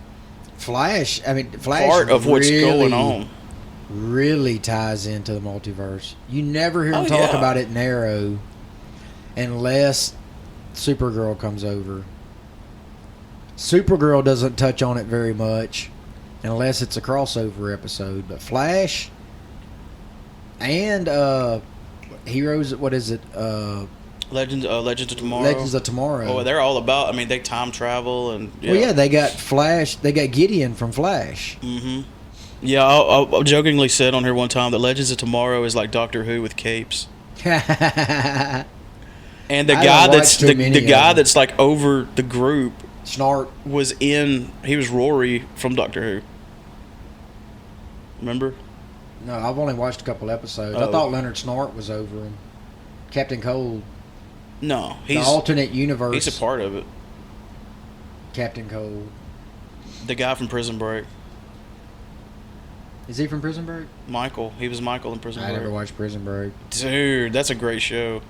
Flash
part of what's going on.
Really ties into the multiverse. You never hear them talk about it in Arrow, unless Supergirl comes over. Supergirl doesn't touch on it very much unless it's a crossover episode. But Flash and Heroes, what is it?
Legends of Tomorrow.
Legends of Tomorrow.
Oh, they're all about, they time travel and...
Yeah. Well, yeah, they got Flash. They got Gideon from Flash.
Mm-hmm. Yeah, I jokingly said on here one time that Legends of Tomorrow is like Doctor Who with capes. And the guy that's like over the group...
Snart
he was Rory from Doctor Who. Remember?
No, I've only watched a couple episodes. I thought Leonard Snart was over him. Captain Cold.
No,
he's the alternate universe.
He's a part of it.
Captain Cold.
The guy from Prison Break.
Is he from Prison Break?
Michael. He was Michael in Prison Break.
I never watched Prison Break.
Dude, that's a great show.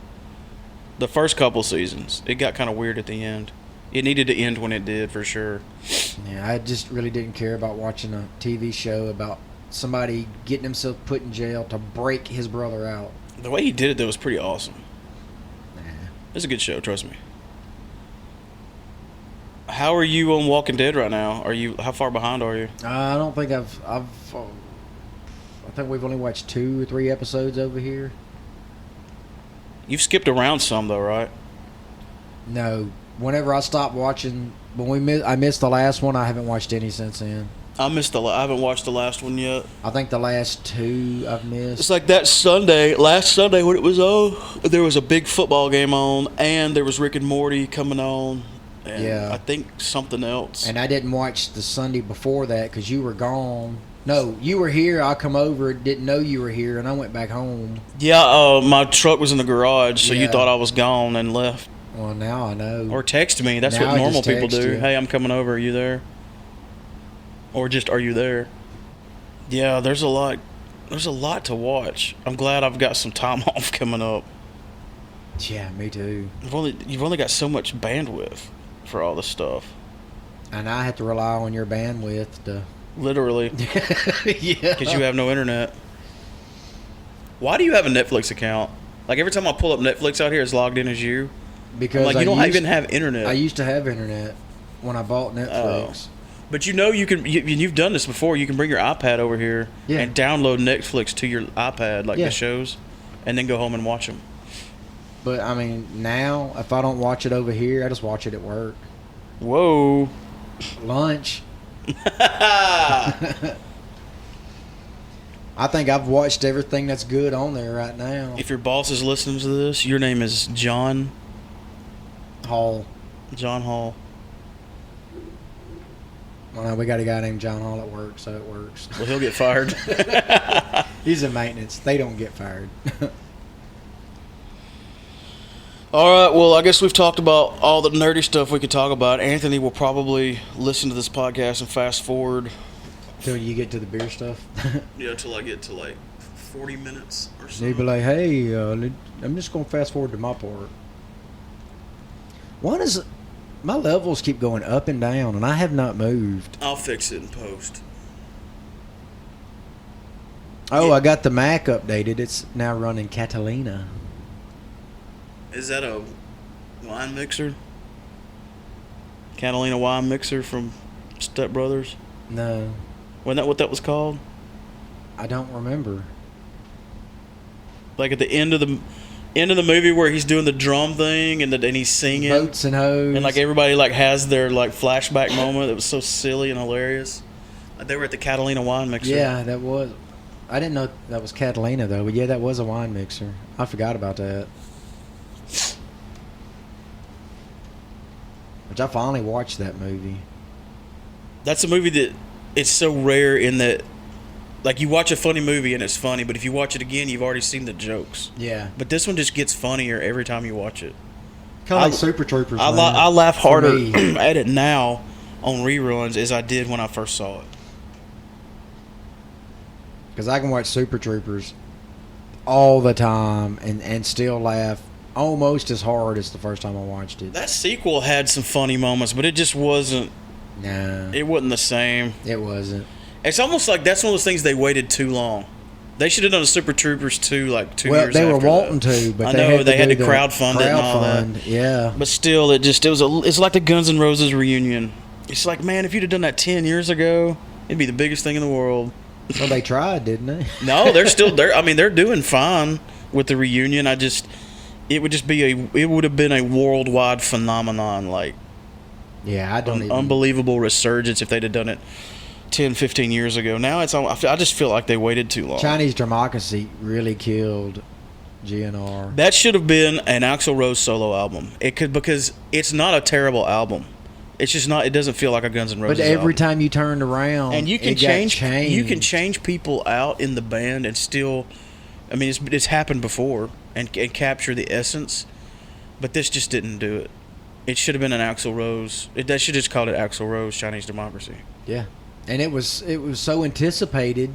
The first couple seasons, it got kind of weird at the end. It needed to end when it did, for sure.
Yeah, I just really didn't care about watching a TV show about somebody getting himself put in jail to break his brother out.
The way he did it, though, was pretty awesome.
Nah.
It's a good show, trust me. How are you on Walking Dead right now? How far behind are you?
I don't think I think we've only watched 2 or 3 episodes over here.
You've skipped around some, though, right?
No. Whenever I stopped watching, I missed the last one. I haven't watched any since then.
I haven't watched the last one yet.
I think the last 2 I've missed.
It's like last Sunday when it was on, there was a big football game on, and there was Rick and Morty coming on, and I think something else.
And I didn't watch the Sunday before that because you were gone. No, you were here. I come over, didn't know you were here, and I went back home.
Yeah, my truck was in the garage, so you thought I was gone and left.
Well, now I know.
Or text me. That's what normal people do. Hey, I'm coming over. Are you there? Or just, are you there? Yeah, there's a lot to watch. I'm glad I've got some time off coming up.
Yeah, me too.
You've only got so much bandwidth for all this stuff.
And I have to rely on your bandwidth to...
Literally.
Yeah.
Because you have no internet. Why do you have a Netflix account? Like, every time I pull up Netflix out here, it's logged in as you.
Because
you don't even have internet.
I used to have internet when I bought Netflix.
But you can. You've done this before. You can bring your iPad over here and download Netflix to your iPad, the shows, and then go home and watch them.
But now if I don't watch it over here, I just watch it at work.
Whoa.
Lunch. I think I've watched everything that's good on there right now.
If your boss is listening to this, your name is John
Hall.
John Hall.
Well, no, we got a guy named John Hall at work, so it works.
Well, he'll get fired.
He's in maintenance. They don't get fired.
All right, well, I guess we've talked about all the nerdy stuff we could talk about. Anthony will probably listen to this podcast and fast forward.
Till you get to the beer stuff.
Yeah, till I get to like 40 minutes or so.
They'd be like, hey, I'm just going to fast forward to my part. One is, my levels keep going up and down, and I have not moved.
I'll fix it in post.
Oh, I got the Mac updated. It's now running Catalina.
Is that a wine mixer? Catalina wine mixer from Step Brothers?
No,
Wasn't that what that was called?
I don't remember.
Like at the end of the movie where he's doing the drum thing and he's singing.
Boats and hoes.
And like everybody like has their like flashback moment that was so silly and hilarious. Like they were at the Catalina wine mixer.
Yeah, that was. I didn't know that was Catalina though, but yeah, that was a wine mixer. I forgot about that. Which I finally watched that movie.
That's a movie that it's so rare in that, like, you watch a funny movie and it's funny, but if you watch it again, you've already seen the jokes.
Yeah.
But this one just gets funnier every time you watch it.
Kind of like Super Troopers.
I laugh harder at it now on reruns as I did when I first saw it.
Because I can watch Super Troopers all the time and still laugh almost as hard as the first time I watched it.
That sequel had some funny moments, but it just wasn't.
Nah.
It wasn't the same.
It wasn't.
It's almost like that's one of those things they waited too long. They should have done a Super Troopers 2 like 2 years after.
Well, they were wanting to, but
I know they had to crowdfund it and all that.
Yeah.
But still, it's like the Guns N' Roses reunion. It's like, man, if you'd have done that 10 years ago, it'd be the biggest thing in the world.
Well, they tried, didn't they?
No, they're still there. I mean, they're doing fine with the reunion. It would have been a worldwide phenomenon, like
yeah, I don't
an
even.
unbelievable resurgence if they'd have done it 10, 15 years ago. Now I just feel like they waited too long.
Chinese Democracy really killed GNR.
That should have been an Axl Rose solo album. Because it's not a terrible album. It's just not. It doesn't feel like a Guns N' Roses
But every
album.
time you turned around,
And you can
it got
change. You can change people out in the band and still. I mean, it's happened before and capture the essence, but this just didn't do it. It should have been an Axl Rose. They should have just called it Axl Rose Chinese Democracy.
Yeah, and it was so anticipated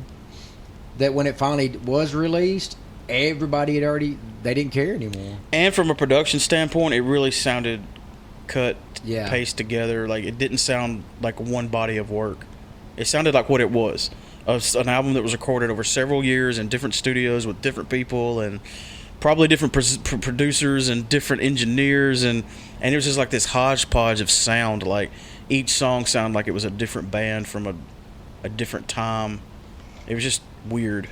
that when it finally was released, everybody had already. They didn't care anymore.
And from a production standpoint, it really sounded cut,
Yeah.
paced together. Like it didn't sound like one body of work. It sounded like what it was. An album that was recorded over several years in different studios with different people and probably different producers and different engineers and it was just like this hodgepodge of sound. Like each song sounded like it was a different band from a different time. It was just weird,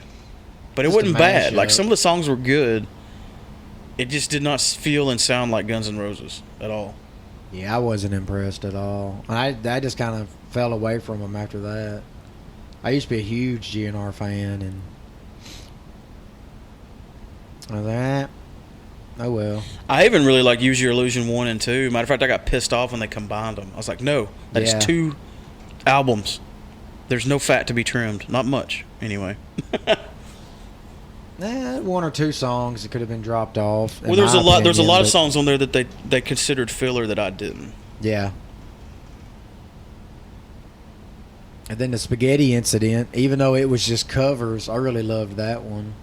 but it wasn't bad. Like some of the songs were good. It just did not feel and sound like Guns N' Roses at all.
Yeah, I wasn't impressed at all. I just kind of fell away from them after that. I used to be a huge GNR fan, and that. Oh well.
I even really like Use Your Illusion 1 and 2. Matter of fact, I got pissed off when they combined them. I was like, no, that's
Yeah.
2 albums. There's no fat to be trimmed. Not much, anyway.
One or two songs that could have been dropped off.
Well, there's a lot of songs on there that they considered filler that I didn't.
Yeah. And then the Spaghetti Incident, even though it was just covers, I really loved that one.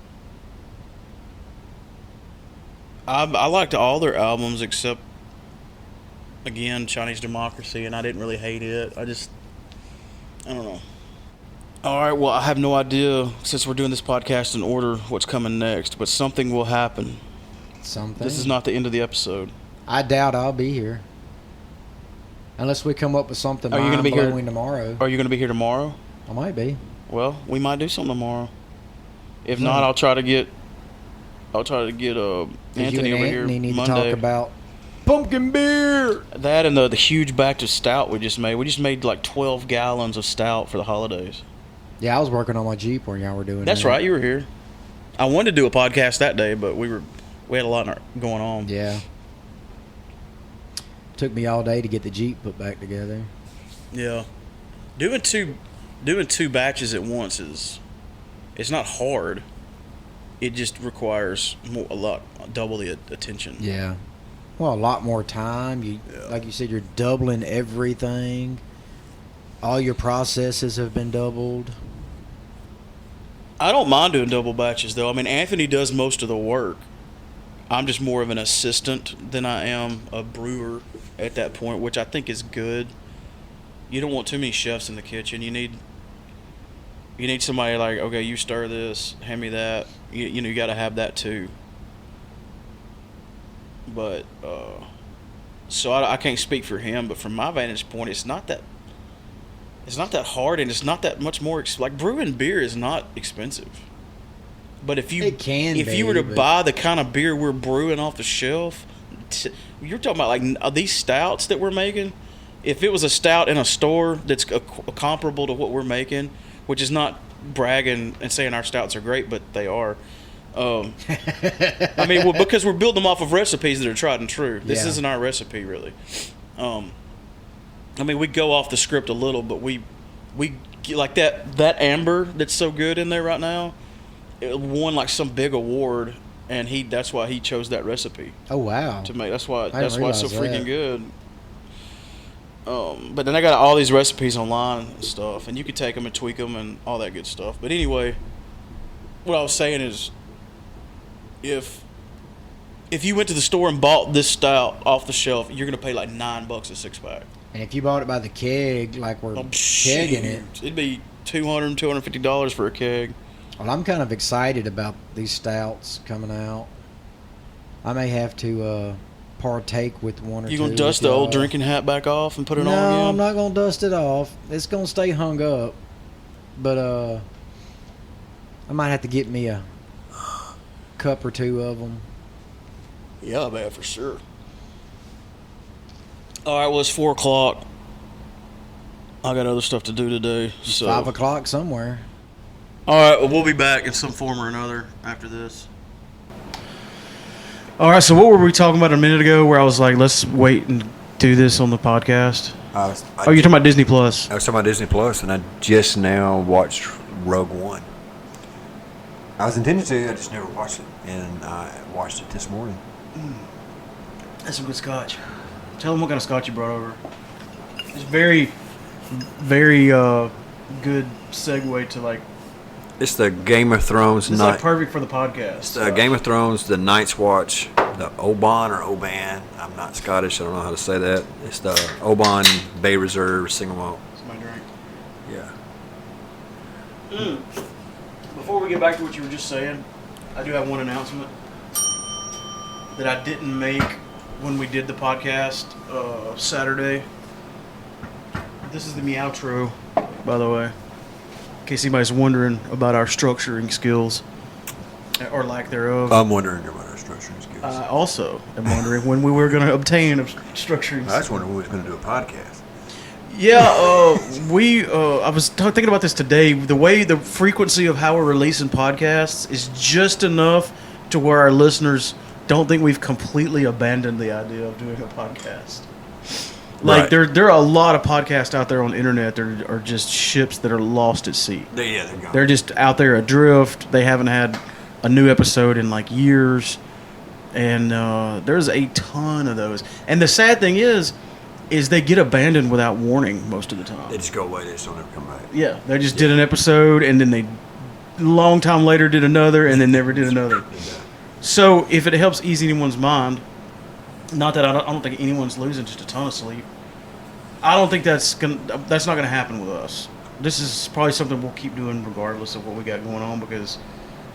I liked all their albums except, again, Chinese Democracy, and I didn't really hate it. I don't know. All right, well, I have no idea, since we're doing this podcast in order, what's coming next, but something will happen.
Something.
This is not the end of the episode.
I doubt I'll be here. Unless we come up with something
Are you gonna be here
tomorrow.
Are you going to be here tomorrow?
I might be.
Well, we might do something tomorrow. If not, I'll try to get Anthony over here
Anthony need
Monday.
to talk about pumpkin beer.
That and the huge batch of stout we just made. We just made like 12 gallons of stout for the holidays.
Yeah, I was working on my Jeep when y'all were doing
That's
that.
right, you were here. I wanted to do a podcast that day, but we had a lot going on.
Yeah. Took me all day to get the Jeep put back together.
Yeah. Doing two batches at once it's not hard. It just requires double the attention.
Yeah. Well, a lot more time. Like you said, you're doubling everything. All your processes have been doubled.
I don't mind doing double batches, though. I mean, Anthony does most of the work. I'm just more of an assistant than I am a brewer at that point, which I think is good. You don't want too many chefs in the kitchen. You need somebody like, okay, you stir this, hand me that. You got to have that too. But so I can't speak for him, but from my vantage point, it's not that hard, and it's not that much more like brewing beer is not expensive. But if you were to buy the kind of beer we're brewing off the shelf, you're talking about like these stouts that we're making. If it was a stout in a store that's comparable to what we're making, which is not bragging and saying our stouts are great, but they are. I mean, because we're building them off of recipes that are tried and true. This isn't our recipe, really. I mean, we go off the script a little, but we like that amber that's so good in there right now. It won like some big award, and that's why he chose that recipe.
Oh wow!
To make that's why it's so freaking good. But then I got all these recipes online and stuff, and you can take them and tweak them and all that good stuff. But anyway, what I was saying is, if you went to the store and bought this stout off the shelf, you're gonna pay like $9 a 6-pack.
And if you bought it by the keg, like we're kegging it,
it'd be $250 for a keg.
Well, I'm kind of excited about these stouts coming out. I may have to partake with one or two.
You gonna dust the old drinking hat back off and put it on again?
No, I'm not gonna dust it off. It's gonna stay hung up. But I might have to get me a cup or two of them.
Yeah, man, for sure. All right, well, it's 4 o'clock. I got other stuff to do today. So
5 o'clock somewhere.
All right, well, we'll be back in some form or another after this. All right, so what were we talking about a minute ago where I was like, let's wait and do this on the podcast? You're talking about Disney Plus.
I was talking about Disney Plus, and I just now watched Rogue One. I was intending to, I just never watched it, and I watched it this morning.
That's some good scotch. Tell them what kind of scotch you brought over. It's very, very good segue to like.
It's the Game of Thrones
It's like perfect for the podcast.
It's the Game of Thrones, the Night's Watch, the Oban or Oban. I'm not Scottish, I don't know how to say that. It's the Oban Bay Reserve single malt.
It's my drink.
Yeah.
Before we get back to what you were just saying, I do have one announcement that I didn't make when we did the podcast Saturday. This is the meowtro, by the way. In case anybody's wondering about our structuring skills or lack thererof.
I'm wondering about our structuring skills.
I also am wondering when we were going to obtain a structuring.
I was wondering when we was going to do a podcast.
Yeah, I was thinking about this today. The frequency of how we're releasing podcasts is just enough to where our listeners don't think we've completely abandoned the idea of doing a podcast. Like, right. there are a lot of podcasts out there on the internet that are just ships that are lost at sea.
They're gone.
They're just out there adrift. They haven't had a new episode in like years. And there's a ton of those. And the sad thing is they get abandoned without warning most of the time.
They just go away. They just don't ever come back.
Yeah, they just did an episode, and then they, long time later, did another, and then never did another. So if it helps ease anyone's mind, not that I don't think anyone's losing just a ton of sleep. I don't think that's not gonna happen with us. This is probably something we'll keep doing regardless of what we got going on because,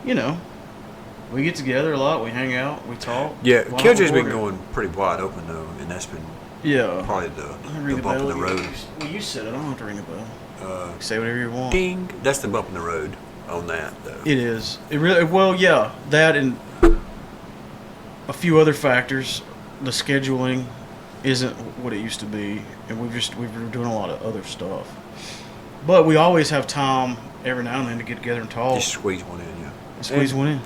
we get together a lot, we hang out, we talk.
Yeah, Killjoy's been going pretty wide open though, and that's been probably the bump in the road.
Well, you said it. I don't have to ring the bell. Say whatever you want.
Ding. That's the bump in the road on that though.
It is. It really. Well, yeah, that and a few other factors. The scheduling isn't what it used to be, and we've been doing a lot of other stuff. But we always have time every now and then to get together and talk.
Just squeeze one in, yeah.
Squeeze one in.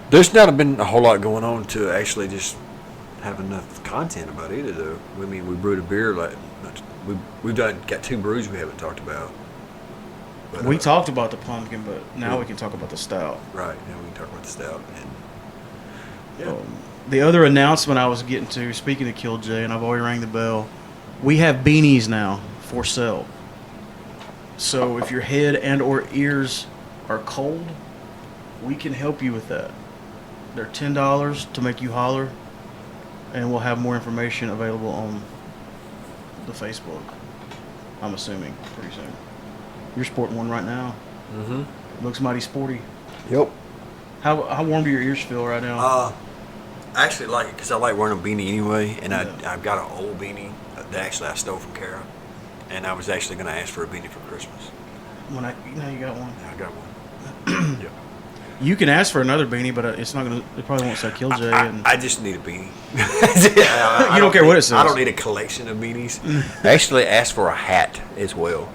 There's not been a whole lot going on to actually just have enough content about either, though. I mean, we brewed a beer we've got 2 brews we haven't talked about. But,
we talked about the pumpkin, but now we can talk about the stout.
Right, now we can talk about the stout. And Yeah.
The other announcement I was getting to, speaking of Kill Jay, and I've already rang the bell, we have beanies now for sale. So if your head and or ears are cold, we can help you with that. They're $10 to make you holler, and we'll have more information available on the Facebook. I'm assuming pretty soon. You're sporting one right now.
Mm-hmm.
Looks mighty sporty.
Yep.
How warm do your ears feel right now?
I actually like it because I like wearing a beanie anyway, and
Yeah.
I've got an old beanie that actually I stole from Kara, and I was actually going to ask for a beanie for Christmas.
You got one.
I got one. Yeah.
You can ask for another beanie, but it's not gonna. It probably won't say Kill Jay.
I just need a beanie.
You don't care what it says.
I don't need a collection of beanies. I actually asked for a hat as well.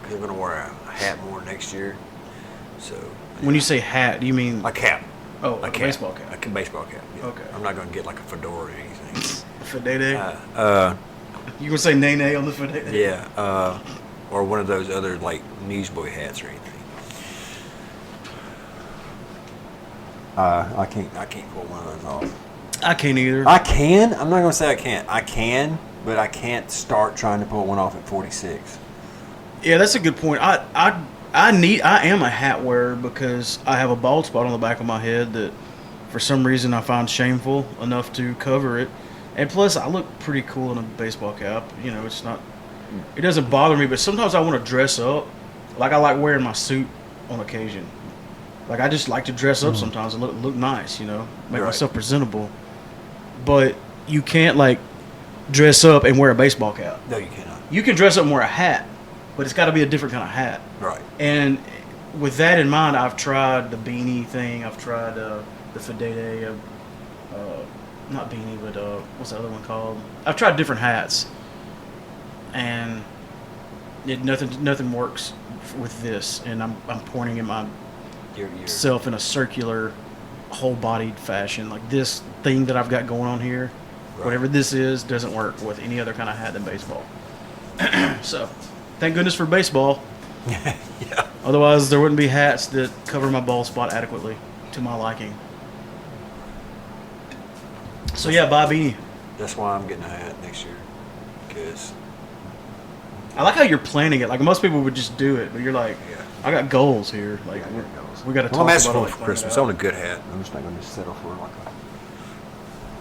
Because I'm going to wear a hat more next year. So.
When you say hat, do you mean
A cap.
Oh,
a
a
cap.
baseball cap.
A baseball cap. Yeah.
Okay.
I'm not going to get like a fedora or anything.
Fadede? You gonna say nay nay on the Fadede?
Yeah. Or one of those other like newsboy hats or anything. I can't pull one of those off.
I can't either.
I can. I'm not gonna say I can't. I can, but I can't start trying to pull one off at 46.
Yeah, that's a good point. I am a hat wearer because I have a bald spot on the back of my head that for some reason I find shameful enough to cover it. And plus I look pretty cool in a baseball cap. You know, it doesn't bother me, but sometimes I want to dress up. Like I like wearing my suit on occasion. Like I just like to dress up sometimes and look nice, you know, make myself presentable. But you can't like dress up and wear a baseball cap.
No, you cannot.
You can dress up and wear a hat, but it's got to be a different kind of hat.
Right.
And with that in mind, I've tried the beanie thing. I've tried the Fadede, not beanie, but what's the other one called? I've tried different hats, and nothing works with this. And I'm pointing at myself in a circular, whole-bodied fashion. Like this thing that I've got going on here, whatever this is, doesn't work with any other kind of hat than baseball. So, thank goodness for baseball.
Yeah.
Otherwise, there wouldn't be hats that cover my bald spot adequately to my liking. So yeah, buy a beanie.
That's why I'm getting a hat next year. Because
I like how you're planning it. Like most people would just do it, but you're like,
Yeah.
I got goals here. Like
I got goals.
we got to talk
I'm asking
about
for
it. Like,
Christmas. I want a good hat. I'm just not going to settle for like a.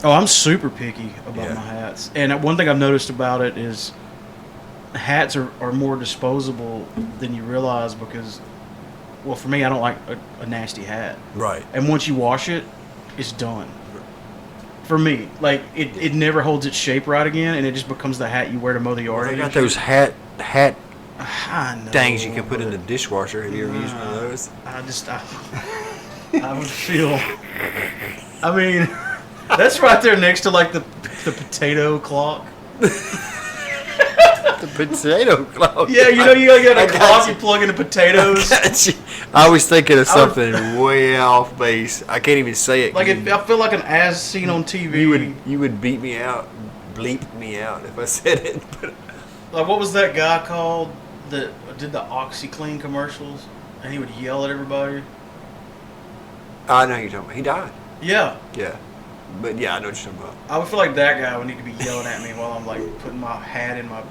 Oh, I'm super picky about
Yeah.
my hats. And one thing I've noticed about it is hats are more disposable than you realize because, well, for me, I don't like a nasty hat.
Right.
And once you wash it, it's done. For me, like it never holds its shape right again, and it just becomes the hat you wear to mow the yard.
They
in.
got those hat
I know,
things you can put in the
but
dishwasher. Have you ever used one of those?
I would feel. I mean, that's right there next to like the potato clock.
The potato clock.
Yeah, you know you gotta get
I
a
got
clock
you.
you plug into potatoes.
I was thinking of
I would-
something way off base. I can't even say it.
Like I feel like an as seen on TV.
you would beat me out, bleep me out if I said it. But
Like what was that guy called that did the OxyClean commercials, and he would yell at everybody?
I know who you're talking about. He died.
Yeah.
Yeah. But yeah, I know what you're talking about.
I would feel like that guy would need to be yelling at me while I'm like putting my hat in my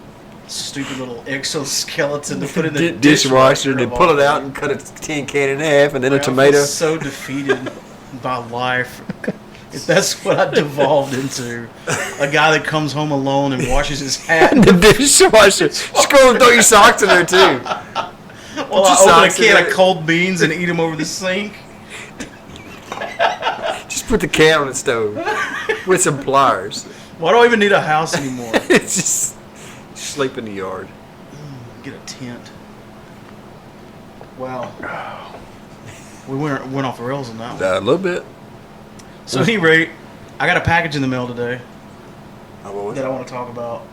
stupid little exoskeleton to put in the
Dishwasher,
of
then
all
pull it
things.
out and cut a tin can in half, and then a
Like, I feel
tomato.
so defeated by life. If that's what I devolved into, a guy that comes home alone and washes his hat
The dishwasher. Just go and throw your socks in there too.
while I
your
open a
socks in
can
there.
of cold beans and eat them over the sink.
Just put the can on the stove with some pliers.
Why do I even need a house anymore?
It's just sleep in the yard.
Get a tent. Wow. We went off the rails on that one.
A little bit.
So at any rate, I got a package in the mail today
Oh, what was
that I
it?
want to talk about.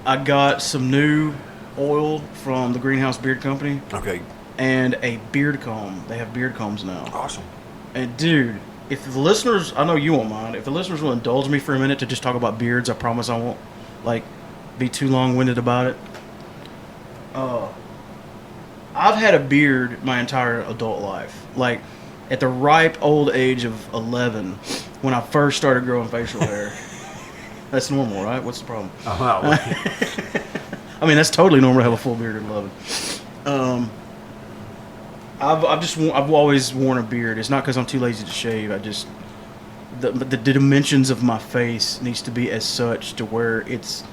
I got some new oil from the Greenhouse Beard Company
Okay,
and a beard comb. They have beard combs now.
awesome.
And dude, if the listeners, I know you won't mind, if the listeners will indulge me for a minute to just talk about beards, I promise I won't like be too long-winded about it. I've had a beard my entire adult life. Like at the ripe old age of 11 when I first started growing facial hair. That's normal, right? What's the problem? I mean, that's totally normal to have a full beard at 11. I've always worn a beard. It's not because I'm too lazy to shave. I just the dimensions of my face needs to be as such to where it's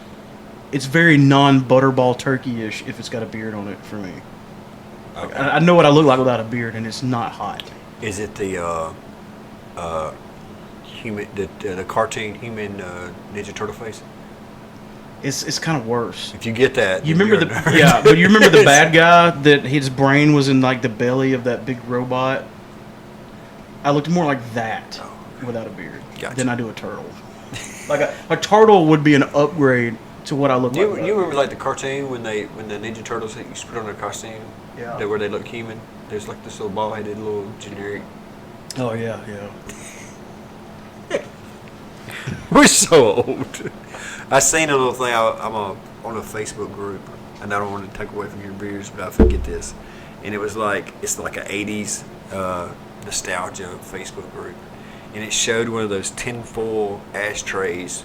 very non-butterball turkey-ish if it's got a beard on it for me.
Okay.
I know what I look like without a beard, and it's not hot.
Is it the human, the cartoon human Ninja Turtle face?
It's kind of worse.
If you get that,
You
then
remember
you're a
the
nerd.
but you remember the bad guy that his brain was in like the belly of that big robot? I looked more like that without a beard
Gotcha.
than I do a turtle. Like a turtle would be an upgrade to what I look
You,
like.
you remember like the cartoon when the Ninja Turtles used to put on their costume?
Yeah.
Where they look human. There's like this little bald-headed little generic.
Oh yeah, yeah.
We're so old. I seen a little thing. I'm on a Facebook group, and I don't want to take away from your beers, but I forget this. And it's like a 80s nostalgia Facebook group, and it showed one of those tinfoil ashtrays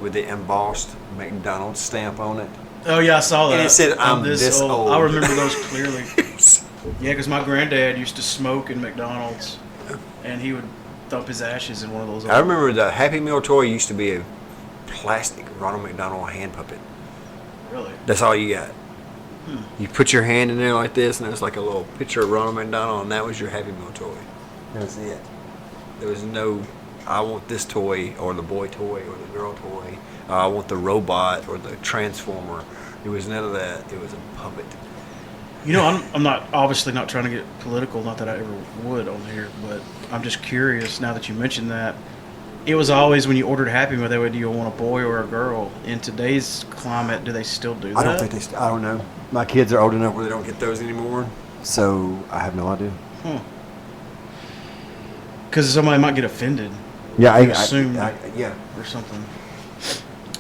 with the embossed McDonald's stamp on it.
Oh yeah, I saw that.
And it said, "I'm this old."
I remember those clearly. Yeah, because my granddad used to smoke in McDonald's, and he would dump his ashes in one of those.
I remember the Happy Meal toy used to be a plastic Ronald McDonald hand puppet.
Really?
That's all you got. You put your hand in there like this, and it was like a little picture of Ronald McDonald, and that was your Happy Meal toy. That was it. There was no, I want this toy, or the boy toy, or the girl toy. I want the robot, or the transformer. There was none of that. It was a puppet.
You know, I'm not obviously not trying to get political. Not that I ever would on here, but I'm just curious now that you mentioned that. It was always when you ordered Happy Meal, they would, do you want a boy or a girl? In today's climate, do they still do that?
I don't think they. I don't know. My kids are old enough where they don't get those anymore, so I have no idea.
Because somebody might get offended.
Yeah,
You assume
yeah.
or something.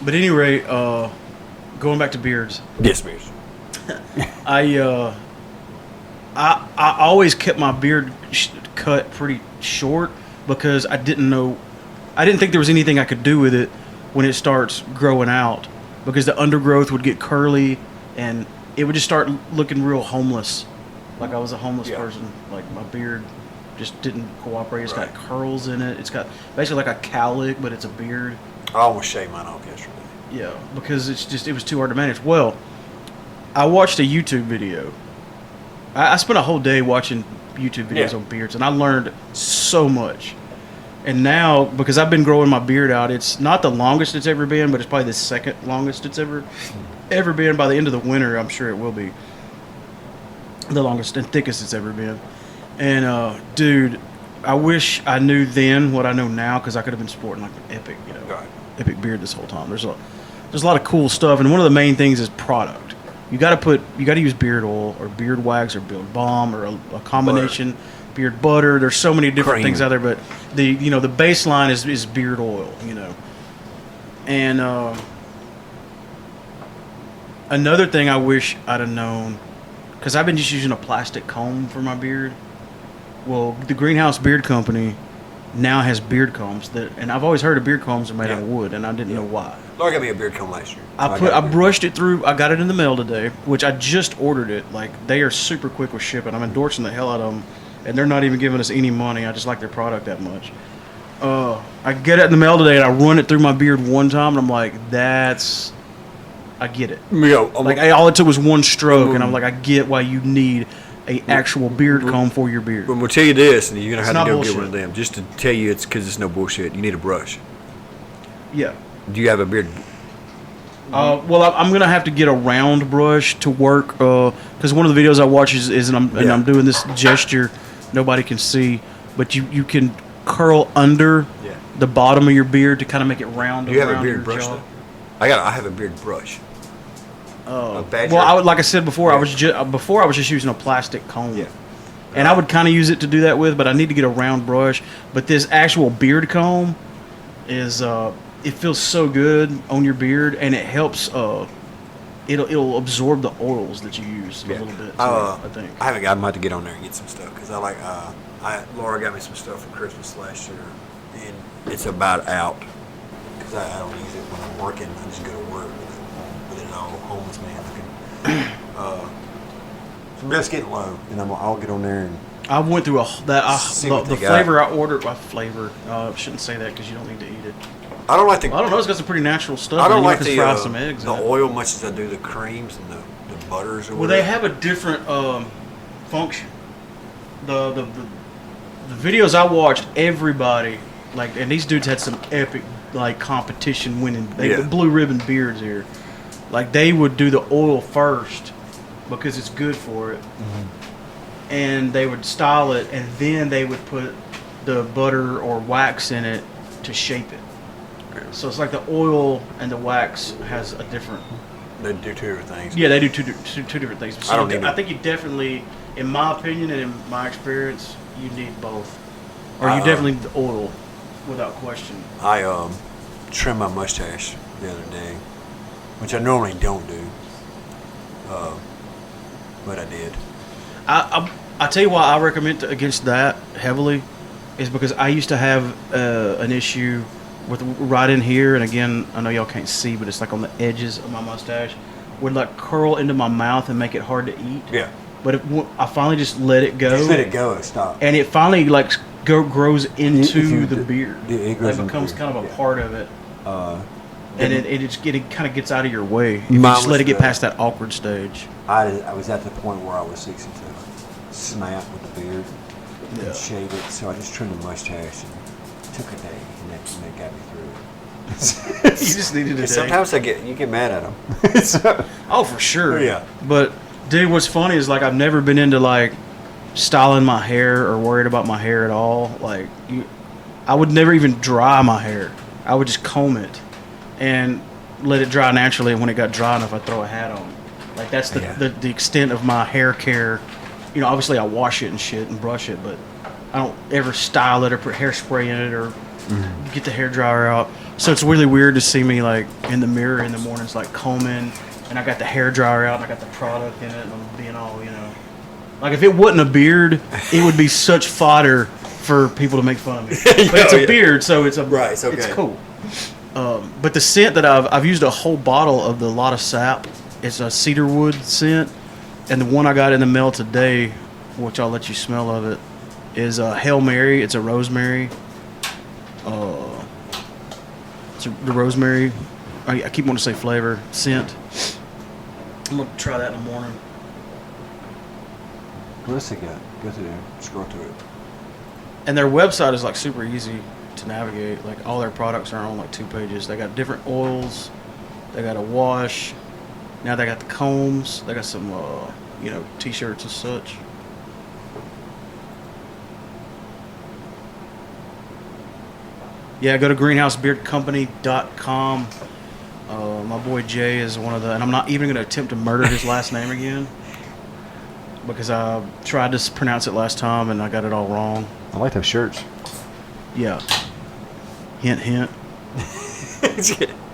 But at any rate, going back to beards,
Yes, beers.
I always kept my beard cut pretty short because I didn't think there was anything I could do with it when it starts growing out, because the undergrowth would get curly and it would just start looking real homeless, like I was a homeless person. Like my beard just didn't cooperate. It's got curls in it. It's got basically like a cowlick, but it's a beard.
I almost shaved mine off yesterday.
Yeah, because it was too hard to manage. Well, I watched a YouTube video. I spent a whole day watching YouTube videos on beards, and I learned so much. And now, because I've been growing my beard out, it's not the longest it's ever been, but it's probably the second longest it's ever been. By the end of the winter, I'm sure it will be the longest and thickest it's ever been. And dude, I wish I knew then what I know now, because I could have been sporting like an epic, epic beard this whole time. There's a lot of cool stuff, and one of the main things is product. You got to use beard oil or beard wax or beard balm or a combination beard butter. There's so many different things out there, but the baseline is beard oil, And another thing I wish I'd have known, because I've been just using a plastic comb for my beard. Well, the Greenhouse Beard Company now has beard combs and I've always heard of beard combs are made out of wood, and I didn't know why.
Laura got me a beard comb last year.
I brushed it through. I got it in the mail today, which I just ordered it. Like, they are super quick with shipping. I'm endorsing the hell out of them, and they're not even giving us any money. I just like their product that much. I get it in the mail today, and I run it through my beard one time, and I'm like, I get it. All it took was one stroke, and I'm like, I get why you need a actual beard comb for your beard.
But we'll tell you this, and you're going to have to go
bullshit.
get one of them. Just to tell you, it's because it's no bullshit. You need a brush.
Yeah.
Do you have a beard?
Well, I'm gonna have to get a round brush to work, because one of the videos I watch is I'm doing this gesture nobody can see, but you can curl under the bottom of your beard to kind of make it round.
Do you have a
around
beard
your
brush
jaw.
though? I have a beard brush.
Well, like I said before, I was just using a plastic comb.
Yeah.
And I would kind of use it to do that with, but I need to get a round brush. But this actual beard comb is it feels so good on your beard, and it helps. It'll absorb the oils that you use a little bit. I think.
I'm about to get on there and get some stuff because I Laura got me some stuff for Christmas last year, and it's about out because I don't use it when I'm working. I just go to work with it all homeless man looking. So it's getting low, and I'll get on there and.
I went through the flavor I ordered. Flavor. Shouldn't say that because you don't need to eat it.
I don't like the.
I don't know. It's got some pretty natural stuff.
I don't like
the fry some eggs.
The oil much as I do the creams and the butters. Or
well, they have a different function. The videos I watched, everybody and these dudes had some epic competition winning. They blue ribbon beards here. They would do the oil first because it's good for it. Mm-hmm. And they would style it, and then they would put the butter or wax in it to shape it. So it's like the oil and the wax has a different.
They do two different things.
Yeah, they do two different things. So
I
think you definitely, in my opinion and in my experience, you need both, or you definitely need the oil, without question.
I trimmed my mustache the other day, which I normally don't do, but I did.
I tell you why I recommend against that heavily is because I used to have an issue with right in here, and again, I know y'all can't see, but it's on the edges of my mustache, would curl into my mouth and make it hard to eat.
Yeah.
But I finally just let it go.
Just let it go and stop.
And it finally grows into the beard.
It grows
becomes kind of a part of it.
And
it kind of gets out of your way if you just let it get past that awkward stage.
I was at the point where I was 60 to snap with the beard and shave it, so I just trimmed the mustache and took a day, and that got me through it.
You just needed a day.
Sometimes you get mad at them.
Oh, for sure.
Yeah.
But dude, what's funny is I've never been into styling my hair or worried about my hair at all. I would never even dry my hair. I would just comb it and let it dry naturally, and when it got dry enough, I'd throw a hat on. That's the extent of my hair care. Obviously I wash it and shit and brush it, but I don't ever style it or put hairspray in it or get the hair dryer out. So it's really weird to see me in the mirror in the mornings combing, and I got the hair dryer out and I got the product in it, and I'm being all if it wasn't a beard, it would be such fodder for people to make fun of me. But it's a beard, so it's
right. It's okay.
It's cool. But the scent that I've used a whole bottle of the Lot of Sap. It's a cedarwood scent, and the one I got in the mail today, which I'll let you smell of it, is a Hail Mary. It's a rosemary. It's the rosemary. I keep wanting to say flavor scent. I'm gonna try that in the morning.
What's it got? Go through there. Scroll through it.
And their website is super easy to navigate. All their products are on 2 pages. They got different oils. They got a wash. Now they got the combs. They got some, t-shirts and such. Yeah, go to greenhousebeardcompany.com. My boy Jay is one of the, and I'm not even going to attempt to murder his last name again because I tried to pronounce it last time and I got it all wrong.
I like those shirts.
Yeah. Hint, hint.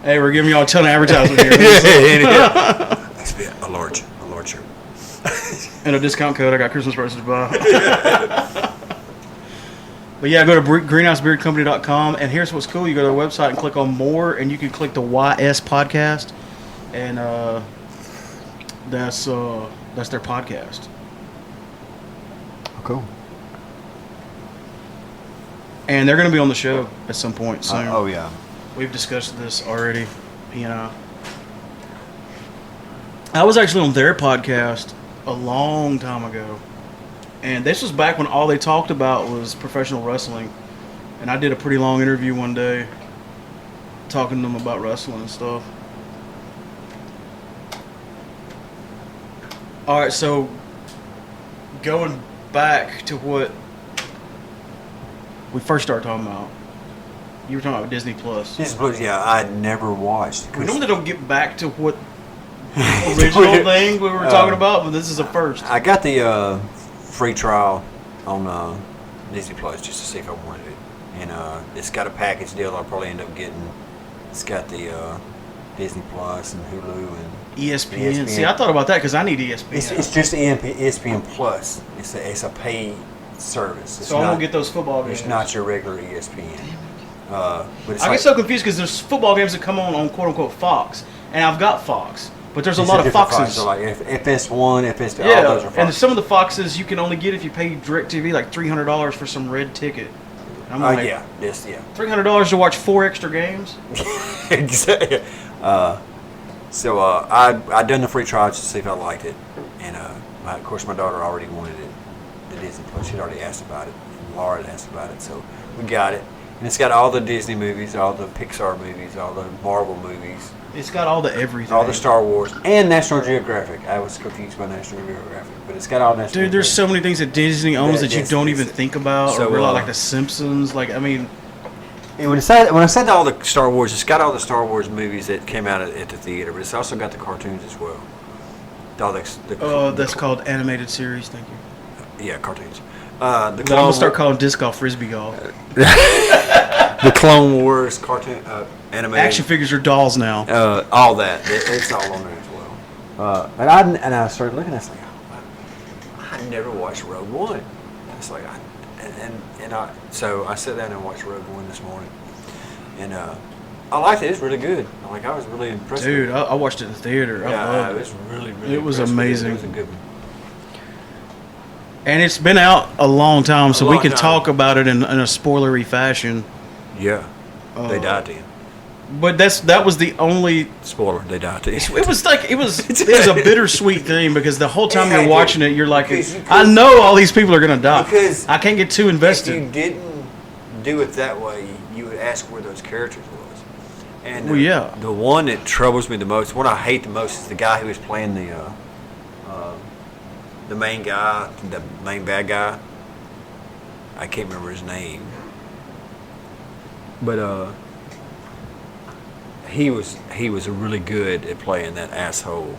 Hey, we're giving y'all a ton of advertisement here.
That's a large shirt.
And a discount code. I got Christmas presents to buy. But yeah, go to greenhousebeardcompany.com, and here's what's cool. You go to their website and click on more, and you can click the YS podcast, and that's their podcast.
Oh, cool.
And they're going to be on the show at some point soon.
Oh, yeah.
We've discussed this already, he and I. I was actually on their podcast a long time ago. And this was back when all they talked about was professional wrestling. And I did a pretty long interview one day talking to them about wrestling and stuff. All right, so going back to what we first started talking about. You were talking about Disney Plus.
Disney Plus, yeah, I'd never watched.
We normally don't get back to what original thing we were talking about, but this is a first.
I got the free trial on Disney Plus just to see if I wanted it, and it's got a package deal I'll probably end up getting. It's got the Disney Plus and Hulu and
ESPN. See, I thought about that because I need ESPN.
It's just ESPN Plus. It's a pay service. It's
So I
not,
won't get those football games.
It's not your regular ESPN. But it's
I
like,
get so confused because there's football games that come on quote unquote Fox, and I've got Fox, but there's a
it's
lot of
different
Foxes.
So like FS1, FS2, all
Yeah,
those are Fox.
and some of the Foxes you can only get if you pay DirecTV like $300 for some red ticket. And I'm like,
yeah.
$300 to watch 4 extra games.
Exactly. So I done the free trial just to see if I liked it, and of course my daughter already wanted it. The Disney Plus. She'd already asked about it. And Laura had asked about it, so we got it. And it's got all the Disney movies, all the Pixar movies, all the Marvel movies,
It's got all the everything.
all the Star Wars, and National Geographic. I was confused by National Geographic, but it's got all National
Dude, there's so many things that Disney owns that you
Yes,
don't
yes.
even think about
So,
or realize, like The Simpsons. Like, I mean,
And when I said all the Star Wars, it's got all the Star Wars movies that came out at the theater, but it's also got the cartoons as well. All
that's called animated series. Thank you.
Yeah, cartoons.
I'm gonna start calling disc golf frisbee golf.
The Clone Wars cartoon animated.
Action figures are dolls now.
All that. It's all on there as well. And I started looking. I was like, I never watched Rogue One. It's like, so I sat down and watched Rogue One this morning, and I liked it. It's really good. I was really impressed.
Dude, I watched it in the theater. I loved
it
it.
was really.
It was
impressed with
amazing.
It was a good one.
And it's been out a long time, so
A
we
long
can
time.
talk about it in a spoilery fashion.
Yeah, they died then.
But that was the only.
Spoiler: they died then.
It was a bittersweet thing because the whole time
Yeah,
you're
dude.
watching it, you're like,
Because you
I
could-
know all these people are gonna die.
Because
I can't get too
If
invested.
you didn't do it that way, you would ask where those characters was. And
Well, yeah.
the one that troubles me the most, one I hate the most, is the guy who was playing the main guy, the main bad guy. I can't remember his name, but he was really good at playing that asshole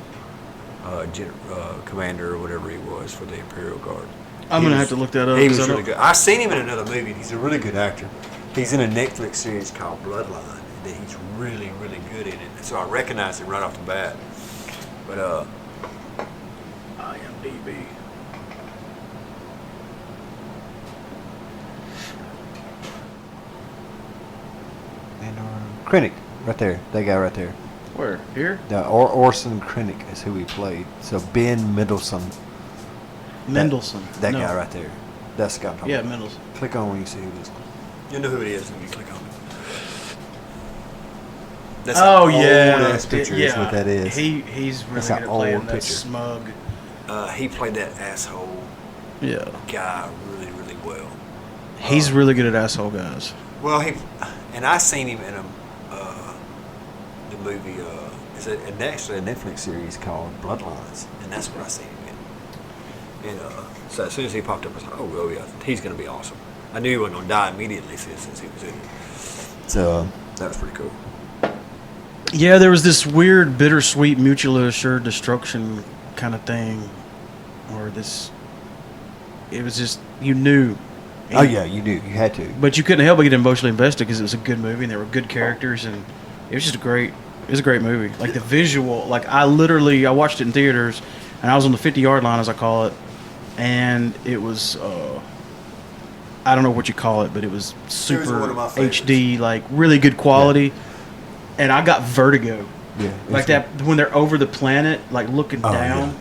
commander or whatever he was for the Imperial Guard.
I'm gonna have to look that up.
He
'cause
was
I
really
don't-
good. I've seen him in another movie. And he's a really good actor. He's in a Netflix series called Bloodline. And he's really, really good in it. So I recognize him right off the bat. But
IMDb.
Krennic, right there. That guy right there.
Where? Here?
Orson Krennic is who he played. So Ben Mendelsohn.
Mendelsohn.
That
No.
guy right there. That's the guy I'm talking
Yeah,
about.
Mendelsohn.
Click on when you see who it is.
you know who it is when you click on it. That's
Oh
an
yeah,
old-ass picture is what that is.
He's really
That's
good
an
at playing
old
that
picture.
smug.
He played that asshole
Yeah,
guy really, really well.
he's really good at asshole guys.
Well, I seen him in the movie. It's actually a Netflix series called Bloodlines, and that's what I seen him in. And so as soon as he popped up, I was like, oh yeah, he's gonna be awesome. I knew he wasn't gonna die immediately since he was in it. So that was pretty cool.
Yeah, there was this weird, bittersweet, mutually assured destruction kind of thing, or this. It was just you knew.
Oh yeah, you do. You had to.
But you couldn't help but get emotionally invested because it was a good movie and there were good characters and it was just it was a great movie. Like the visual, like I watched it in theaters and I was on the 50-yard line as I call it, and it was I don't know what you call it, but it was super
one of my favorites.
HD, like really good quality, and I got vertigo.
Yeah.
Like that when they're over the planet, like looking
Oh,
down
yeah.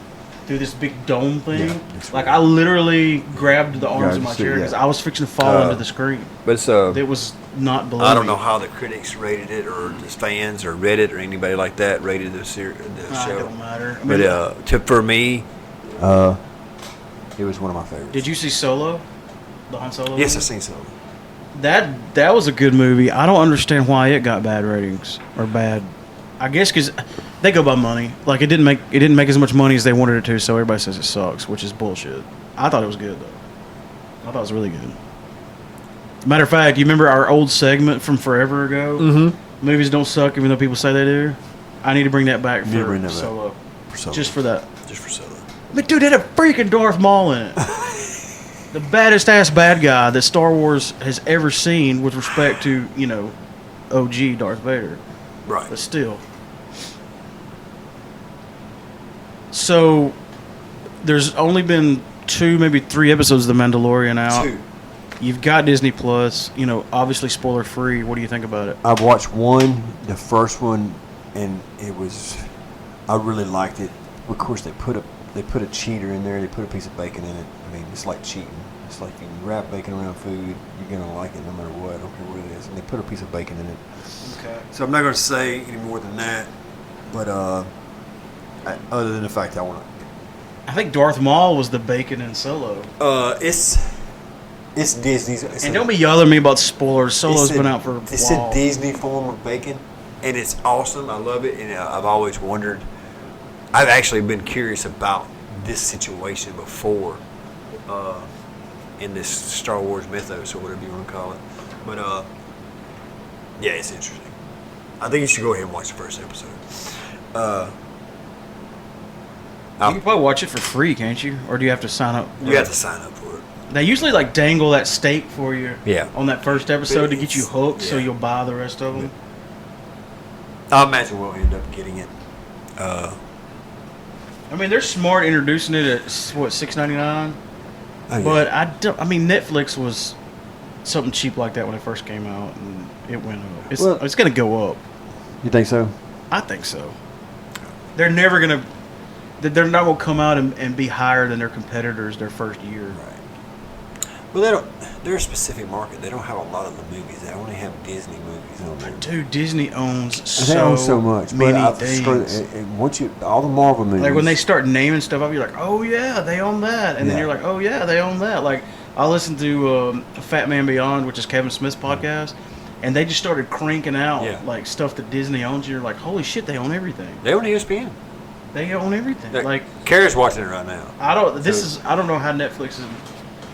through this big dome thing.
Yeah, it's
Like
weird.
I literally grabbed the arms
Yeah,
of my
just see,
chair
yeah.
because I was fixing to fall into the screen.
But it's
It was not below.
I don't
me.
know how the critics rated it, or the fans, or Reddit, or anybody like that rated the
It
show.
don't matter. I mean,
But for me,
It was one of my favorites.
did you see Solo? The Han Solo?
yes,
movie?
I've seen so.
That was a good movie. I don't understand why it got bad ratings or bad. I guess because they go by money. Like it didn't make as much money as they wanted it to, so everybody says it sucks, which is bullshit. I thought it was good though. I thought it was really good. Matter of fact, you remember our old segment from forever ago?
Mm-hmm.
Movies don't suck, even though people say they do. I need to bring that back
You need to
for
bring that back.
Solo,
So,
just for that.
Just for Solo.
But dude, it had a freaking Darth Maul in it. The baddest ass bad guy that Star Wars has ever seen with respect to, OG Darth Vader.
Right.
But still. So, there's only been 2, maybe 3 episodes of The Mandalorian out.
2.
You've got Disney Plus. You know, obviously spoiler free. What do you think about it?
I've watched one, the first one, and I really liked it. Of course, they put a cheater in there. They put a piece of bacon in it. I mean, it's like cheating. It's like you wrap bacon around food, you're gonna like it no matter what. I don't care what it is. And they put a piece of bacon in it.
Okay. So I'm not gonna say any more than that. But other than the fact I want to.
I think Darth Maul was the bacon in Solo.
It's Disney's.
And don't be yelling at me about spoilers. Solo's been out for a while.
It's a Disney form of bacon, and it's awesome. I love it, and I've always wondered. I've actually been curious about this situation before, in this Star Wars mythos or whatever you want to call it. But yeah, it's interesting. I think you should go ahead and watch the first episode.
You can probably watch it for free, can't you? Or do you have to sign up?
You have to sign up for it.
They usually like dangle that steak for you on that first episode to get you hooked, so you'll buy the rest of them.
I imagine we'll end up getting it.
I mean, they're smart introducing it at what, $6.99. But I don't. I mean, Netflix was something cheap like that when it first came out, and it went up. It's going to go up.
You think so?
I think so. They're never going to. They're not going to come out and be higher than their competitors their first year.
Right. Well, they don't. They're a specific market. They don't have a lot of the movies. They only have Disney movies on there.
Dude, Disney owns
they own so much.
many
things. And once all the Marvel movies,
like when they start naming stuff up, you're like, oh yeah, they own that, and then you're like, oh yeah, they own that. Like I listened to Fat Man Beyond, which is Kevin Smith's podcast, and they just started cranking out like stuff that Disney owns. And you're like, holy shit, they own everything.
They own ESPN.
They own everything. Like
Kara's watching it right now.
I don't know how Netflix is.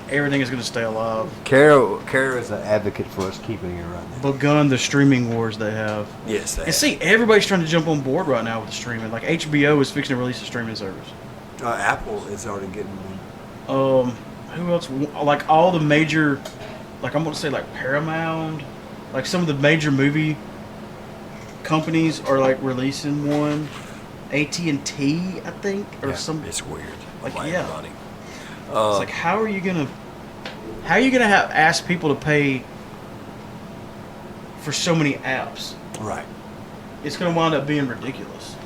Everything is going to stay alive.
Kara is an advocate for us keeping it right now.
Begun the streaming wars they have.
Yes, they have.
And see, everybody's trying to jump on board right now with the streaming. Like HBO is fixing to release a streaming service.
Apple is already getting one.
Who else? Like all the major, like I'm going to say like Paramount, like some of the major movie companies are like releasing one. AT&T, I think, or some.
It's weird.
Like
everybody.
It's like how are you gonna ask people to pay for so many apps?
Right.
It's gonna wind up being ridiculous.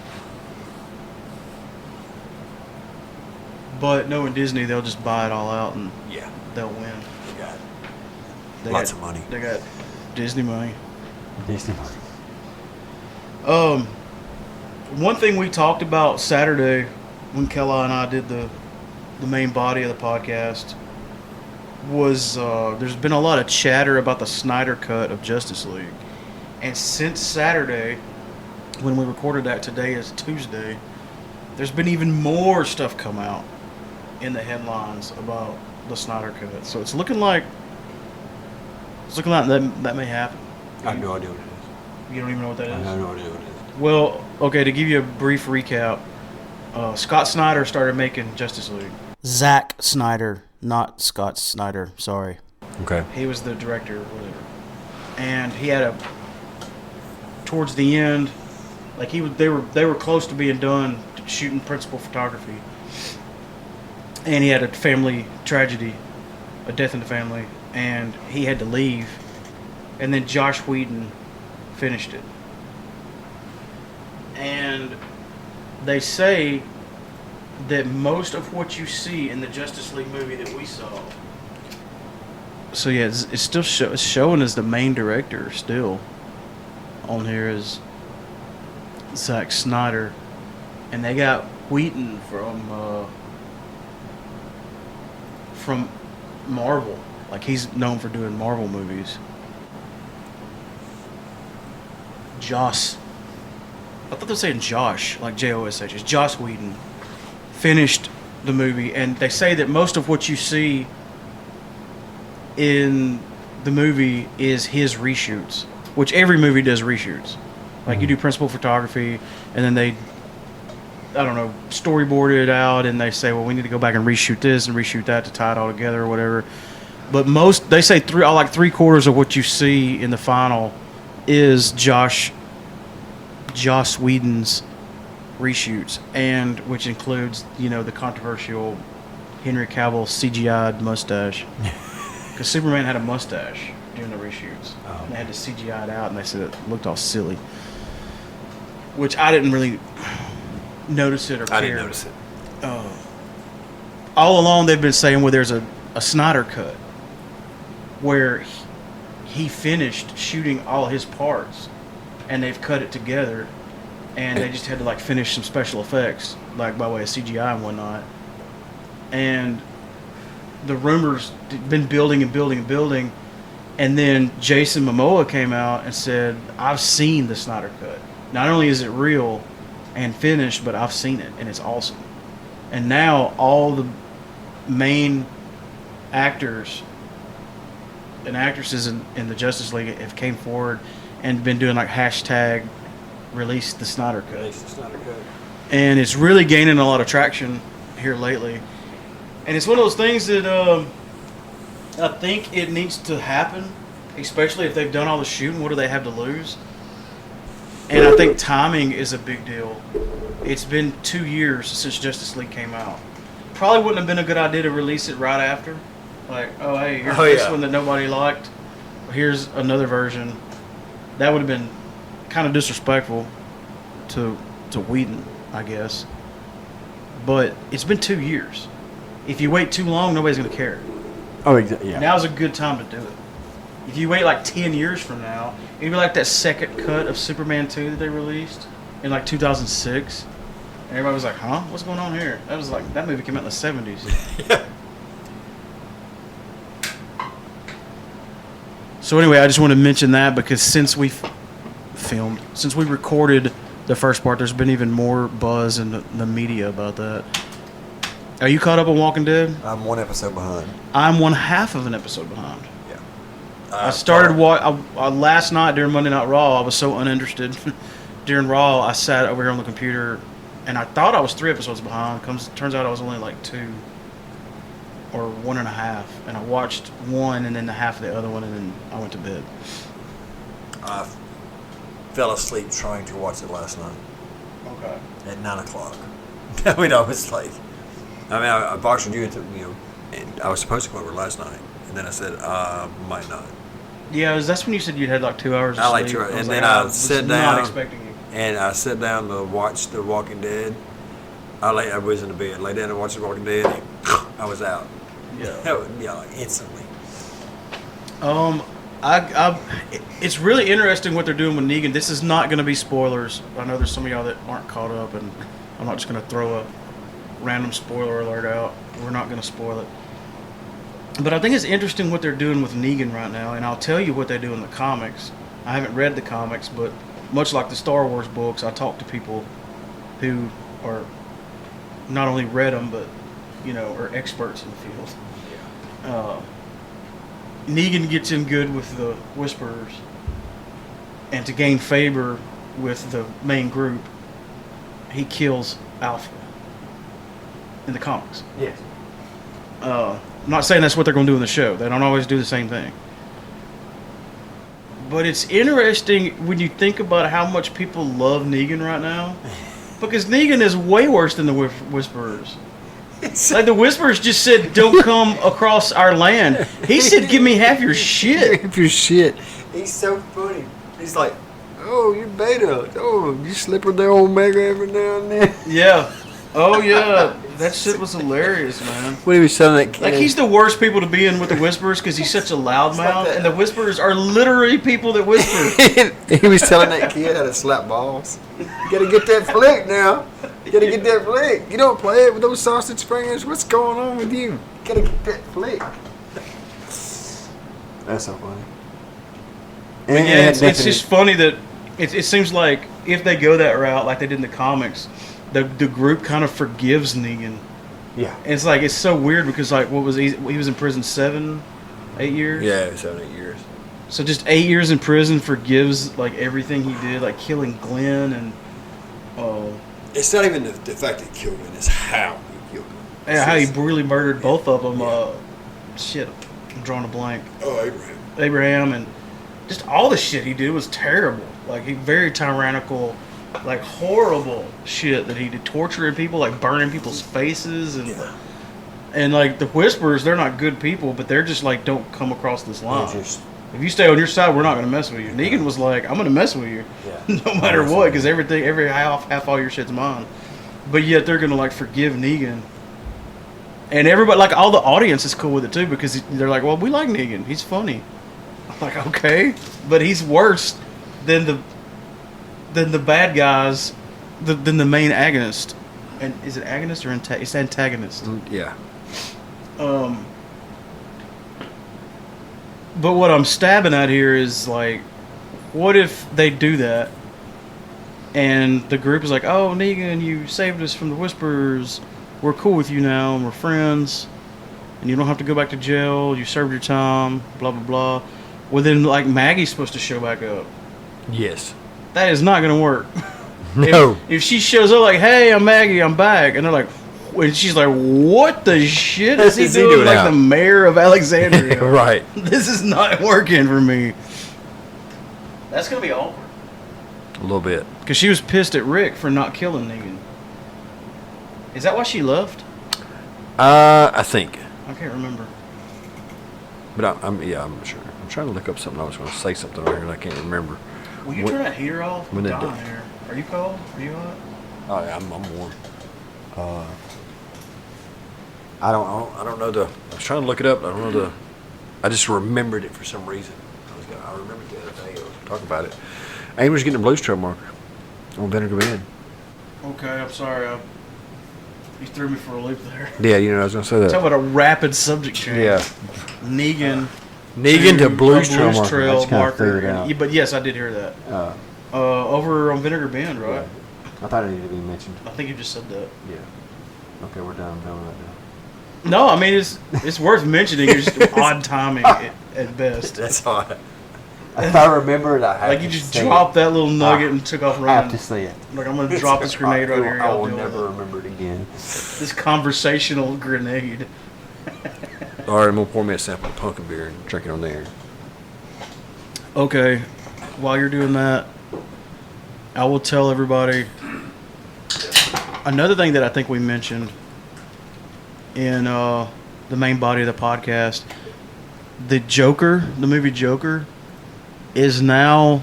But knowing Disney, they'll just buy it all out and they'll win.
They got lots of money.
They got Disney money.
Disney money.
One thing we talked about Saturday when Kella and I did the main body of the podcast was there's been a lot of chatter about the Snyder cut of Justice League. And since Saturday, when we recorded that, today is Tuesday, there's been even more stuff come out in the headlines about the Snyder cut. So it's looking like that may happen.
I have no idea what it is.
You don't even know what that is?
I have no idea what it is.
Well, okay, to give you a brief recap, Scott Snyder started making Justice League. Zack Snyder, not Scott Snyder, sorry.
Okay.
He was the director or whatever. And he had towards the end, like they were close to being done shooting principal photography. And he had a family tragedy, a death in the family, and he had to leave. And then Josh Whedon finished it. And they say that most of what you see in the Justice League movie that we saw. So yeah, it's still it's showing as the main director still. On here is Zack Snyder, and they got Whedon from Marvel. Like he's known for doing Marvel movies. I thought they were saying Josh, like Josh. It's Joss Whedon. Finished the movie, and they say that most of what you see in the movie is his reshoots, which every movie does reshoots. Like you do principal photography, and then they, I don't know, storyboard it out, and they say, well, we need to go back and reshoot this and reshoot that to tie it all together or whatever. But they say three-quarters of what you see in the final is Joss Whedon's reshoots, and which includes the controversial Henry Cavill's CGI'd mustache. Because Superman had a mustache during the reshoots.
Oh.
And they had to CGI it out, and they said it looked all silly. Which I didn't really notice it or care.
I didn't notice it.
All along, they've been saying, well, there's a Snyder cut where he finished shooting all his parts, and they've cut it together, and they just had to like finish some special effects, like by way of CGI and whatnot. And the rumors been building and building and building, and then Jason Momoa came out and said, "I've seen the Snyder cut. Not only is it real and finished, but I've seen it, and it's awesome." And now all the main actors and actresses in the Justice League have came forward and been doing like hashtag release the Snyder cut.
Release the Snyder cut.
And it's really gaining a lot of traction here lately. And it's one of those things that I think it needs to happen, especially if they've done all the shooting. What do they have to lose? And I think timing is a big deal. It's been 2 years since Justice League came out. Probably wouldn't have been a good idea to release it right after. Like, oh, hey, here's this one that nobody liked. Here's another version. That would have been kind of disrespectful to Whedon, I guess. But it's been 2 years. If you wait too long, nobody's going to care.
Oh, exactly. Yeah.
Now's a good time to do it. If you wait like 10 years from now, it'd be like that second cut of Superman 2 that they released in like 2006. And everybody was like, huh? What's going on here? That was like, that movie came out in the 70s.
Yeah.
So anyway, I just want to mention that because since we recorded the first part, there's been even more buzz in the media about that. Are you caught up on Walking Dead?
I'm one episode behind.
I'm one half of an episode behind.
Yeah.
I started last night during Monday Night Raw. I was so uninterested. During Raw, I sat over here on the computer, and I thought I was 3 episodes behind. Turns out I was only like 2 or 1.5, and I watched one and then the half of the other one, and then I went to bed.
I fell asleep trying to watch it last night
Okay.
at 9 o'clock. I mean, I was like, I boxed you into, and I was supposed to go over last night, and then I said, might not.
Yeah, that's when you said you'd had like 2 hours of
I like
sleep.
2 hours,
was
and
like,
then I
was
sit
not
down,
expecting you.
and I sat down to watch The Walking Dead. I was in the bed, lay down and watched The Walking Dead, and I was out.
Yeah.
Instantly.
It's really interesting what they're doing with Negan. This is not going to be spoilers. I know there's some of y'all that aren't caught up, and I'm not just going to throw a random spoiler alert out. We're not going to spoil it. But I think it's interesting what they're doing with Negan right now, and I'll tell you what they do in the comics. I haven't read the comics, but much like the Star Wars books, I talk to people who are not only read them, but are experts in the field. Negan gets in good with the Whisperers, and to gain favor with the main group, he kills Alpha in the comics.
Yes.
I'm not saying that's what they're going to do in the show. They don't always do the same thing. But it's interesting when you think about how much people love Negan right now, because Negan is way worse than the Whisperers. Like the Whisperers just said, "Don't come across our land." He said, "Give me half your shit."
Half your shit. He's so funny. He's like, "Oh, you're Beta. Oh, you slip with their Omega every now and then."
Yeah. Oh yeah. That shit was hilarious, man.
When he was telling that kid,
Like he's the worst people to be in with the Whisperers because he's such a loudmouth, and the Whisperers are literally people that whisper.
he was telling that kid how to slap balls. You gotta get that flick now. You gotta get that flick. You don't play it with those sausage fingers. What's going on with you? You gotta get that flick. That's so funny.
But yeah, it's just funny that it seems like if they go that route, like they did in the comics, the group kind of forgives Negan.
Yeah.
And it's like it's so weird because like what was he was in prison 7, 8 years.
Yeah, 7, 8 years.
So just 8 years in prison forgives like everything he did, like killing Glenn and
It's not even the fact that he killed him; it's how he killed him.
yeah, how he brutally murdered both of them. Shit, I'm drawing a blank.
Oh,
Abraham, and just all the shit he did was terrible. Like he very tyrannical, like horrible shit that he did, torturing people, like burning people's faces, and And like the Whisperers, they're not good people, but they're just like don't come across this line. If you stay on your side, we're not going to mess with you. Negan was like, I'm going to mess with you, no matter what, because every half all your shit's mine. But yet they're going to like forgive Negan, and everybody, like all the audience, is cool with it too because they're like, well, we like Negan, he's funny. I'm like, okay, but he's worse than the bad guys, than the main agonist. And is it agonist or it's antagonist?
Yeah.
But what I'm stabbing at here is like, what if they do that, and the group is like, "Oh, Negan, you saved us from the Whisperers. We're cool with you now, and we're friends, and you don't have to go back to jail. You served your time. Blah blah blah." Well, then like Maggie's supposed to show back up.
Yes.
That is not going to work.
No.
If she shows up like, "Hey, I'm Maggie, I'm back," and they're like, and she's like, "What the shit is he doing like the mayor of Alexandria?"
Right.
This is not working for me. That's gonna be awkward.
A little bit.
Because she was pissed at Rick for not killing Negan. Is that why she left?
I think.
I can't remember.
But I'm sure. I'm trying to look up something. I was going to say something over here and I can't remember.
Will you turn that heater off?
When
I'm
they do-
dying here. Are you cold? Are you hot?
Oh, yeah, I'm warm. I don't know the. I was trying to look it up. I don't know the. I just remembered it for some reason. I remembered the other day. I was talking about it. Aim was getting a Blues Trail marker on Vinegar Bend.
Okay, I'm sorry. You threw me for a loop there.
Yeah, I was going to say that.
Talk about a rapid subject change.
Yeah.
Negan
to Blues Trail marker.
Trail
I just kinda
marker.
figured it out.
Yeah, but yes, I did hear that. Over on Vinegar Bend, right?
I thought it needed to be mentioned.
I think you just said that.
Yeah. Okay, we're done. I'm done with that now.
No, I mean it's worth mentioning. It's just odd timing at best.
That's all.
If I remember it, I have
Like
to
you just
say
dropped
it.
that little nugget and took off
I
running.
have to say it.
Like I'm gonna drop this grenade right here.
I
Y'all
will
deal with
never
it.
remember it again.
This conversational grenade.
All right, I'm going to pour me a sample of pumpkin beer and drink it on there.
Okay, while you're doing that, I will tell everybody another thing that I think we mentioned in the main body of the podcast. The movie Joker, is now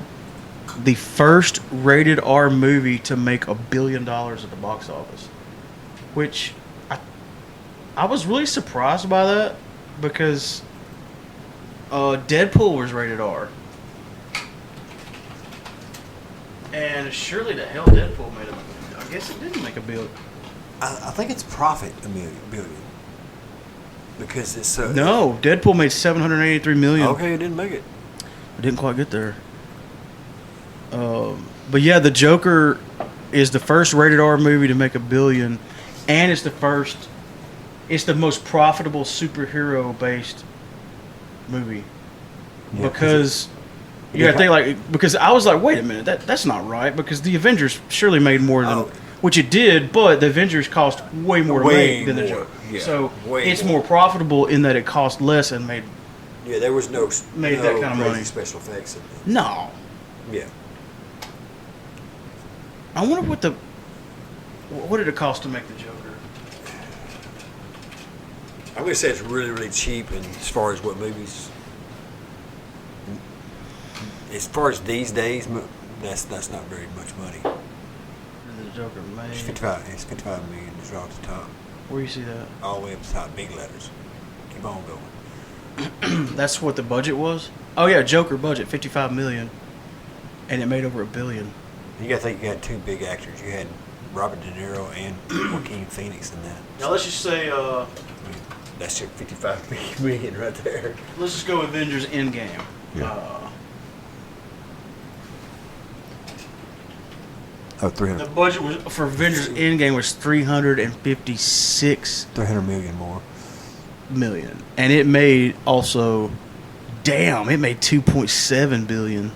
the first rated R movie to make $1 billion at the box office, which I was really surprised by that because Deadpool was rated R. And surely the hell Deadpool made I guess it didn't make a billion.
I think it's profit billion. Because it's so...
No, Deadpool made $783 million.
Okay, it didn't make it.
It didn't quite get there. But yeah, the Joker is the first rated R movie to make $1 billion, and it's the most profitable superhero based movie.
Yeah,
because you gotta think because I was like, wait a minute, that's not right, because the Avengers surely made more than which it did, but the Avengers cost way more to make than the Joker.
Yeah,
so it's more profitable in that it cost less and made
there was no
that kind of
crazy
money.
special effects in it.
No.
Yeah.
I wonder what did it cost to make the Joker?
I'm going to say it's really, really cheap, and as far as what movies, as far as these days, that's not very much money.
The Joker made.
It's 55 million is right off the top.
Where you see that?
All the way up the top, big letters. Keep on going.
That's what the budget was? Oh yeah, Joker budget, $55 million. And it made over $1 billion.
You got to think you had two big actors. You had Robert De Niro and Joaquin Phoenix in that.
Now let's just say
That's your 55 million right there.
let's just go Avengers Endgame.
Yeah. 300.
The budget was for Avengers Endgame was $356
300 million more.
million. And it made also it made $2.7 billion.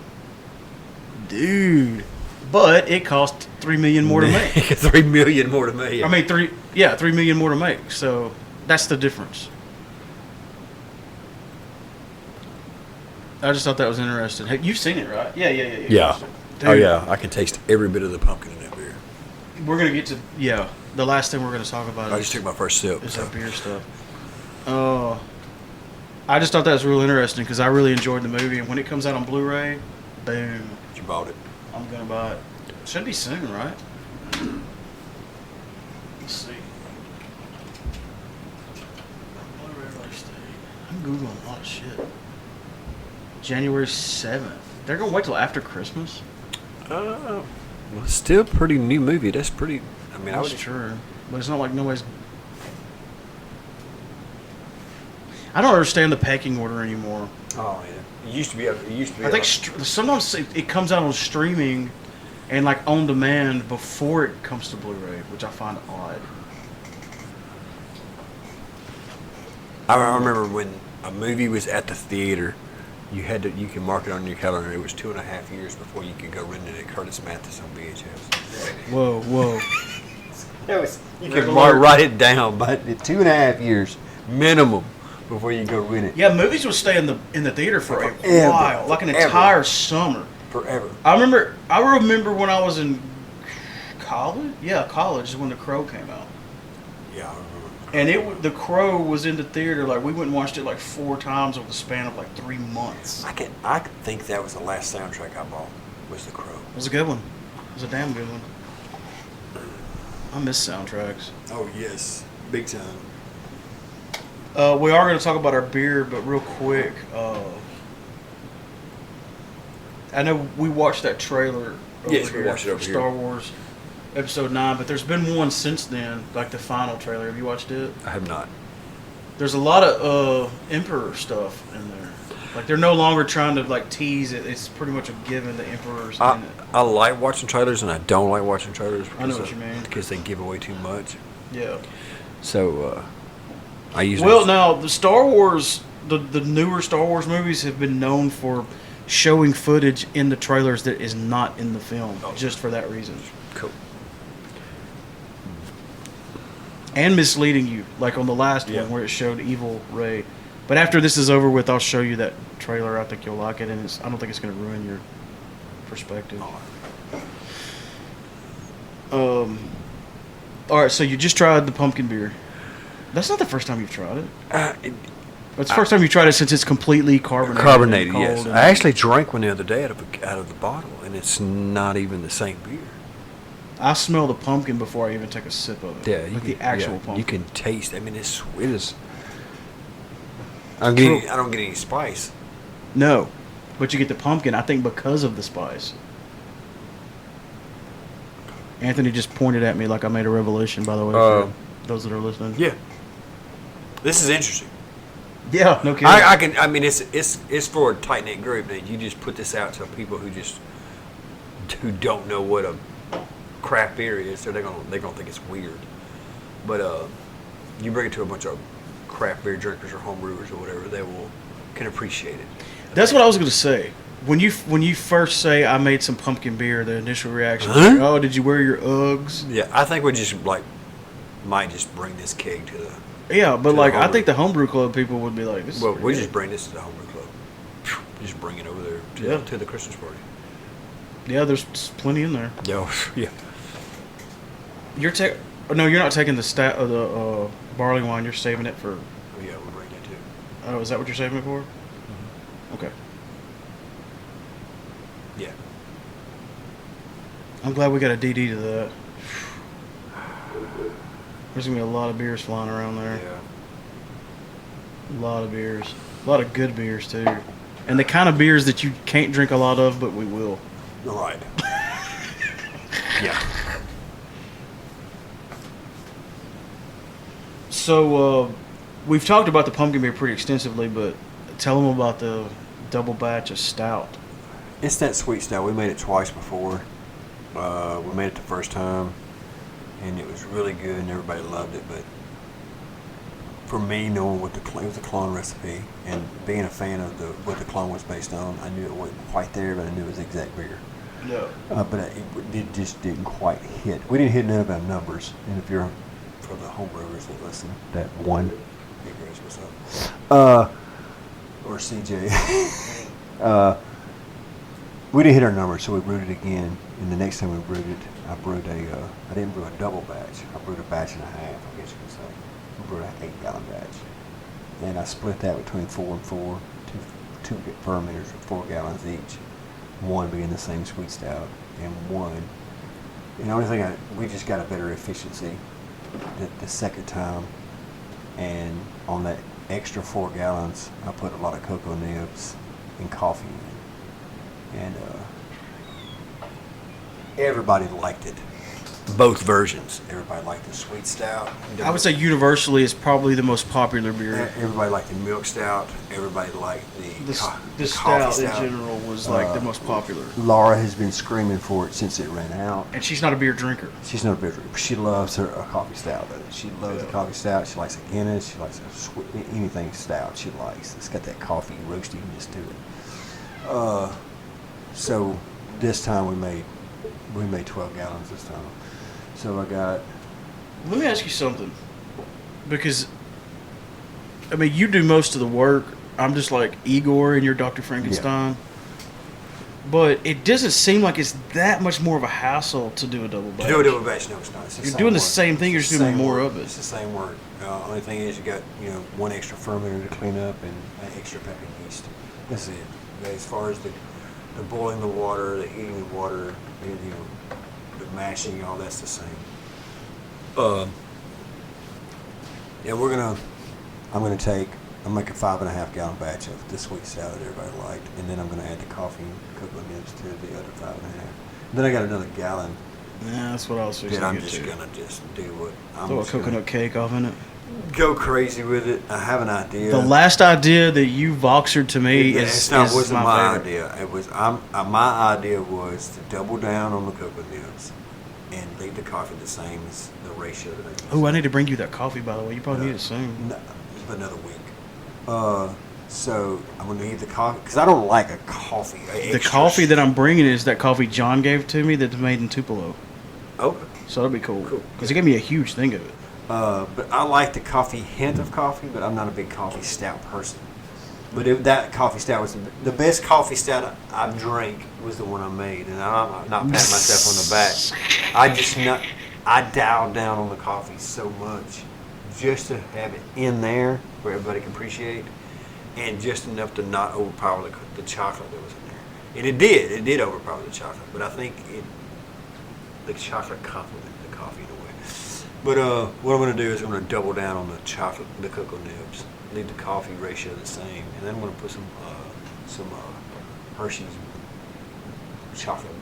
Dude. But it cost $3 million more to make.
$3 million more to make.
I mean $3 million more to make. So that's the difference. I just thought that was interesting. Hey, you've seen it, right? Yeah.
Yeah.
Dude,
Oh yeah, I can taste every bit of the pumpkin in that beer.
We're gonna get to the last thing we're gonna talk about.
I just took my first sip.
Is
So.
that beer stuff. I just thought that was real interesting because I really enjoyed the movie, and when it comes out on Blu-ray, boom,
You bought it.
I'm gonna buy it. Should be soon, right? Let's see. Blu-ray release date. I'm googling a lot of shit. January 7th. They're gonna wait till after Christmas.
Well, it's still a pretty new movie. That's pretty. I mean,
That's true, but it's not like nobody's. I don't understand the pecking order anymore.
Oh yeah. It used to be. It used to be.
I think sometimes it comes out on streaming and like on demand before it comes to Blu-ray, which I find odd.
I remember when a movie was at the theater, you can mark it on your calendar. It was 2.5 years before you could go rent it at Curtis Mathis on VHS.
Whoa.
You can write it down, but 2.5 years minimum before you go rent it.
Yeah, movies would stay in the theater for a
Forever.
while, like an entire summer.
Forever.
I remember when I was in college. Yeah, college is when The Crow came out.
Yeah, I remember.
And The Crow was in the theater, like we went and watched it like 4 times over the span of like 3 months.
I think that was the last soundtrack I bought. Was The Crow.
It was a good one. It was a damn good one. I miss soundtracks.
Oh yes, big time.
We are going to talk about our beer, but real quick, I know we watched that trailer
Yes, we
here
watched it over
for
here.
Star Wars Episode 9, but there's been one since then, like the final trailer. Have you watched it?
I have not.
There's a lot of Emperor stuff in there. Like they're no longer trying to like tease it. It's pretty much a given the Emperor's in it.
I like watching trailers, and I don't like watching trailers.
I know what you mean.
Because they give away too much.
Yeah.
So I usually.
Well, now the Star Wars, the newer Star Wars movies have been known for showing footage in the trailers that is not in the film, just for that reason.
Cool.
And misleading you, like on the last one where it showed evil Rey. But after this is over with, I'll show you that trailer. I think you'll like it, and I don't think it's going to ruin your perspective. All right, so you just tried the pumpkin beer. That's not the first time you've tried it. It's the first time you tried it since it's completely carbonated.
Carbonated,
and
yes.
cold and-
I actually drank one the other day out of the bottle, and it's not even the same beer.
I smell the pumpkin before I even take a sip of it.
Yeah,
like the actual pumpkin.
You can taste. I mean, it is. I don't get any spice.
No, but you get the pumpkin. I think because of the spice. Anthony just pointed at me like I made a revelation. By the way, for those that are listening.
Yeah. This is interesting.
Yeah, no kidding.
I can. I mean, it's for a tight knit group. That you just put this out to people who don't know what a craft beer is, so they're gonna think it's weird. But you bring it to a bunch of craft beer drinkers or homebrewers or whatever, they can appreciate it.
That's what I was going to say. When you first say I made some pumpkin beer, the initial reaction is like, oh, did you wear your Uggs?
Yeah, I think we just might just bring this keg to the.
Yeah, but
to
like
the
I
homebrew.
think the homebrew club people would be like, this is
Well,
pretty
we
good.
just bring this to the homebrew club. Just bring it over there to the Christmas party.
Yeah, there's plenty in there.
Yeah.
You're not taking the barley wine. You're saving it for.
Oh, yeah, we'll bring that too.
Oh, is that what you're saving it for?
Mm-hmm.
Okay.
Yeah.
I'm glad we got a DD to that. There's gonna be a lot of beers flying around there.
Yeah.
A lot of beers. A lot of good beers too. And the kind of beers that you can't drink a lot of, but we will.
All right. Yeah.
So we've talked about the pumpkin beer pretty extensively, but tell them about the double batch of stout.
It's that sweet stout. We made it twice before. We made it the first time, and it was really good, and everybody loved it. But for me, knowing what it was a clone recipe, and being a fan of what the clone was based on, I knew it wasn't quite there, but I knew it was the exact beer.
No.
But it just didn't quite hit. We didn't hit none of our numbers. And if you're for the homebrewers that listen, that one, hey Grace, what's up? Or CJ. We didn't hit our numbers, so we brewed it again. And the next time we brewed it, I didn't brew a double batch. I brewed a batch and a half, I guess you could say. We brewed an 8-gallon batch. and I split that between 4 and 4, two fermenters of 4 gallons each. One being the same sweet stout, and one. And the only thing we just got a better efficiency the second time, and on that extra 4 gallons, I put a lot of cocoa nibs and coffee in, and everybody liked it. Both versions. Everybody liked the sweet stout.
I would say universally it's probably the most popular beer.
Everybody liked the milk stout. Everybody liked the
The
coffee
stout in general was like the most popular.
Laura has been screaming for it since it ran out.
And she's not a beer drinker.
She's not a beer drinker. She loves a coffee stout, though. She loves a coffee stout. She likes a Guinness. She likes anything stout she likes. It's got that coffee roastiness to it. So this time we made 12 gallons this time. So I got...
Let me ask you something. Because, I mean, you do most of the work. I'm just like Igor and you're Dr. Frankenstein. Yeah. But it doesn't seem like it's that much more of a hassle to do a double batch.
To do a double batch, no, it's not. It's
you're doing the same thing, you're just doing more of it.
It's the same work. Only thing is you got, one extra fermenter to clean up and an extra pack of yeast. That's it. As far as the boiling the water, the heating the water, the mashing, all that's the same. Yeah, I'm gonna make a 5.5 gallon batch of the sweet stout that everybody liked, and then I'm gonna add the coffee and cocoa nibs to the other 5.5. Then I got another gallon.
Yeah, that's what I was fixing.
Then I'm just gonna do what I'm
throw a coconut cake off in it.
Go crazy with it. I have an idea.
The last idea that you voxered to me
wasn't my
favorite.
idea. It was my idea was to double down on the cocoa nibs and leave the coffee the same as the ratio that I use.
Oh, I need to bring you that coffee, by the way. You probably need it soon.
No, another week. So I'm gonna leave the coffee because I don't like a coffee.
The coffee that I'm bringing is that coffee John gave to me that's made in Tupelo.
Okay.
So that'll be cool.
Cool.
Because he gave me a huge thing of it.
But I like the hint of coffee, but I'm not a big coffee stout person. But that coffee stout was the best coffee stout I drank was the one I made, and I'm not patting myself on the back. I dialed down on the coffee so much just to have it in there where everybody can appreciate, and just enough to not overpower the chocolate that was in there. And it did overpower the chocolate, but I think the chocolate complemented the coffee in a way. But what I'm going to do is I'm going to double down on the chocolate, the cocoa nibs, leave the coffee ratio the same, and then I'm going to put some Hershey's chocolate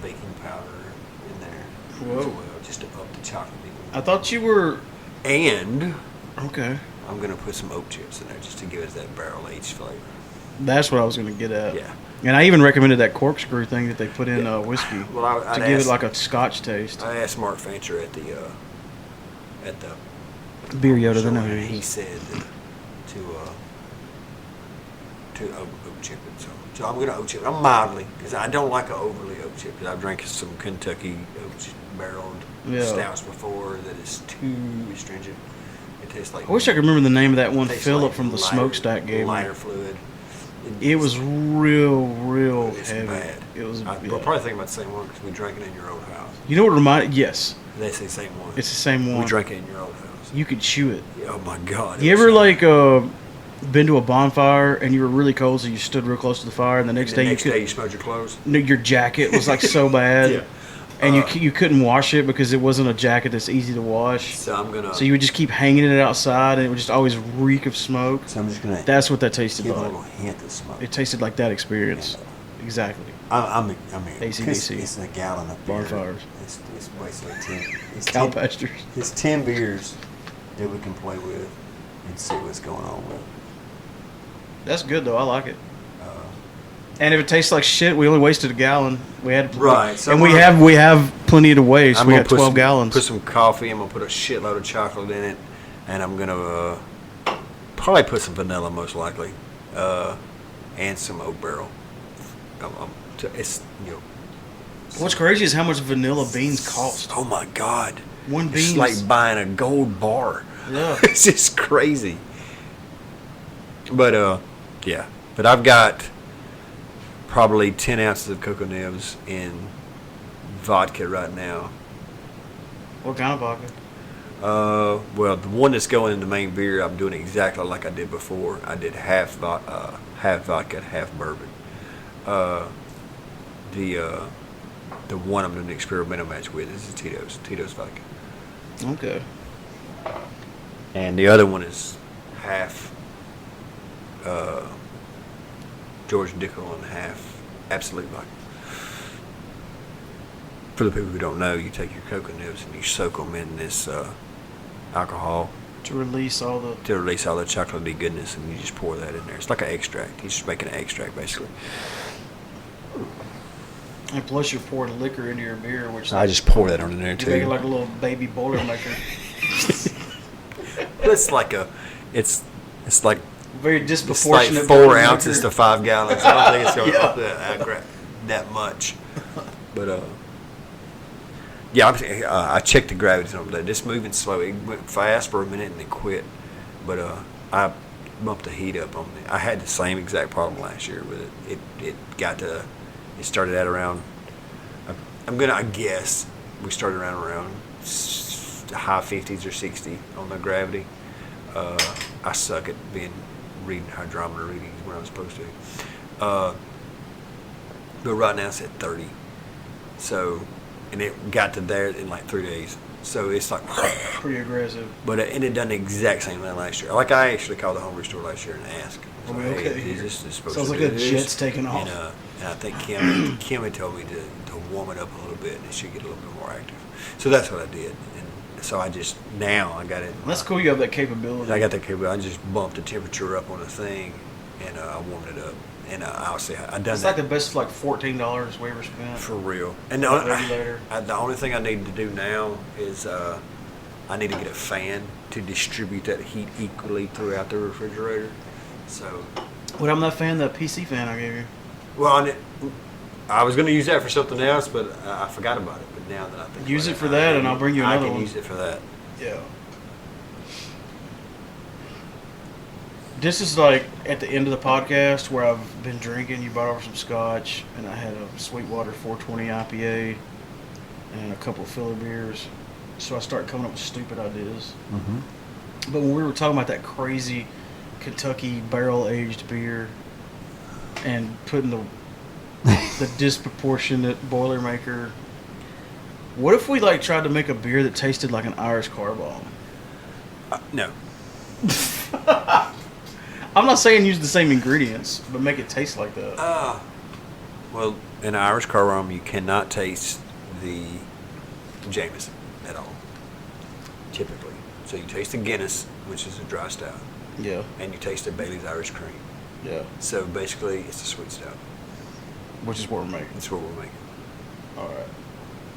baking powder in there as well, just to up the chocolate.
I thought you were...
And
okay,
I'm going to put some oat chips in there just to give us that barrel-aged flavor.
That's what I was going to get at.
Yeah.
And I even recommended that corkscrew thing that they put in whiskey
to
give it like a Scotch taste.
I asked Mark Fancher at the
Beer Yoda,
show,
they know
and
who he
he
is.
said to oat chip it. So I'm going to oat chip it. I'm mildly, because I don't like an overly oat chip. Because I've drank some Kentucky oat barreled stouts before that is too astringent. It tastes like...
I wish I could remember the name of that one Philip
like
from the smokestack gave me.
Lighter fluid.
It was real
It's
heavy.
bad.
It was.
We're probably thinking about the same one because we drank it in your old house.
You know what reminded? Yes,
That's the same one.
it's the same one.
We drank it in your old house.
You could chew it.
Oh my God!
You ever been to a bonfire and you were really cold, so you stood real close to the fire, and the next day
you smelled your clothes.
your jacket was like so bad,
Yeah.
and you couldn't wash it because it wasn't a jacket that's easy to wash.
So
So you would just keep hanging it outside, and it would just always reek of smoke.
So I'm just gonna.
That's what that tasted
give a
like.
little hint of smoke.
It tasted like that experience. Exactly.
I mean,
AC/DC.
it's a gallon of beer.
Bonfires.
It's basically 10. It's
Cow
10
pastures.
It's 10 beers that we can play with and see what's going on with.
That's good though. I like it. And if it tastes like shit, we only wasted a gallon. We had
Right, so
and we have plenty to waste.
I'm
We
gonna
got
put
12
some,
gallons.
Put some coffee. I'm gonna put a shitload of chocolate in it, and I'm gonna probably put some vanilla, most likely, and some oat barrel. It's
What's crazy is how much vanilla beans cost.
Oh my God!
One bean.
It's like buying a gold bar.
Yeah.
It's just crazy. But yeah. But I've got probably 10 ounces of cocoa nibs in vodka right now.
What kind of vodka?
Well, the one that's going in the main beer, I'm doing exactly like I did before. I did half vodka, half bourbon. The one I'm doing the experimental match with is the Tito's vodka.
Okay.
And the other one is half George Dickel and half Absolute vodka. For the people who don't know, you take your cocoa nibs and you soak them in this alcohol
To release all the.
to release all the chocolatey goodness, and you just pour that in there. It's like an extract. You're just making an extract, basically.
And plus, you're pouring liquor into your beer, which
I just pour that on in there,
you make it
too.
like a little baby Boilermaker.
It's like it's like
Very
it's like
disproportionate.
4
Boilermaker.
ounces to 5 gallons. I don't think it's going
Yeah.
to that much. But yeah, I checked the gravity over there. Just moving slow. It went fast for a minute and then quit. But I bumped the heat up on it. I had the same exact problem last year with it. It started at around. I guess we started around high 50s or 60 on the gravity. I suck at reading hydrometer readings when I was supposed to. But right now it's at 30. So, and it got to there in like 3 days. So it's like
Pretty aggressive.
But and it done the exact same thing last year. Like I actually called the home store last year and asked.
Are we
Hey,
okay
is this supposed
Sounds
to
like
do
a
this?
jet's taking off.
And I think Kim had told me to warm it up a little bit and it should get a little bit more active. So that's what I did. And so I got it.
That's cool. You have that capability.
I got that capability. I just bumped the temperature up on the thing and I warmed it up. And obviously I done
It's
that.
like the best, like $14 we ever spent.
For real. And
Regulator.
the only thing I need to do now is I need to get a fan to distribute that heat equally throughout the refrigerator. So,
What I'm that fan, that PC fan I gave you.
well, I was going to use that for something else, but I forgot about it. But now that I think
Use
about
it for that, and I'll bring you another
I can
one.
use it for that.
Yeah. This is like at the end of the podcast where I've been drinking. You brought over some scotch, and I had a Sweetwater 420 IPA and a couple of filler beers. So I started coming up with stupid ideas.
Mm-hmm.
But when we were talking about that crazy Kentucky barrel-aged beer and putting the disproportionate Boilermaker, what if we like tried to make a beer that tasted like an Irish car bomb?
No.
I'm not saying use the same ingredients, but make it taste like that.
Well, in Irish car rum, you cannot taste the Jameson at all, typically. So you taste the Guinness, which is a dry stout,
Yeah,
and you taste the Bailey's Irish Cream.
yeah.
So basically, it's a sweet stout.
Which is what we're making.
That's what we're making.
All right.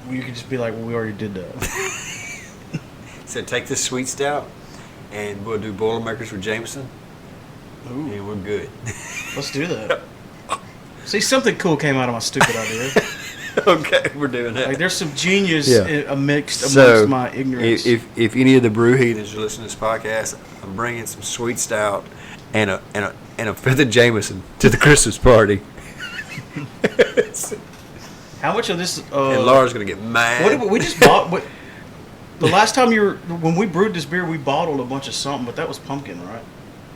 Well, you could just be like, well, we already did that.
So take this sweet stout, and we'll do Boilermakers for Jameson,
Ooh,
and we're good.
let's do that. See, something cool came out of my stupid idea.
Okay, we're doing that.
Like, there's some genius mixed amongst
So,
my ignorance.
if any of the brew heathens are listening to this podcast, I'm bringing some sweet stout and a feathered Jameson to the Christmas party.
How much of this?
And Laura's gonna get mad.
What did we just bought? What, the last time when we brewed this beer, we bottled a bunch of something, but that was pumpkin, right?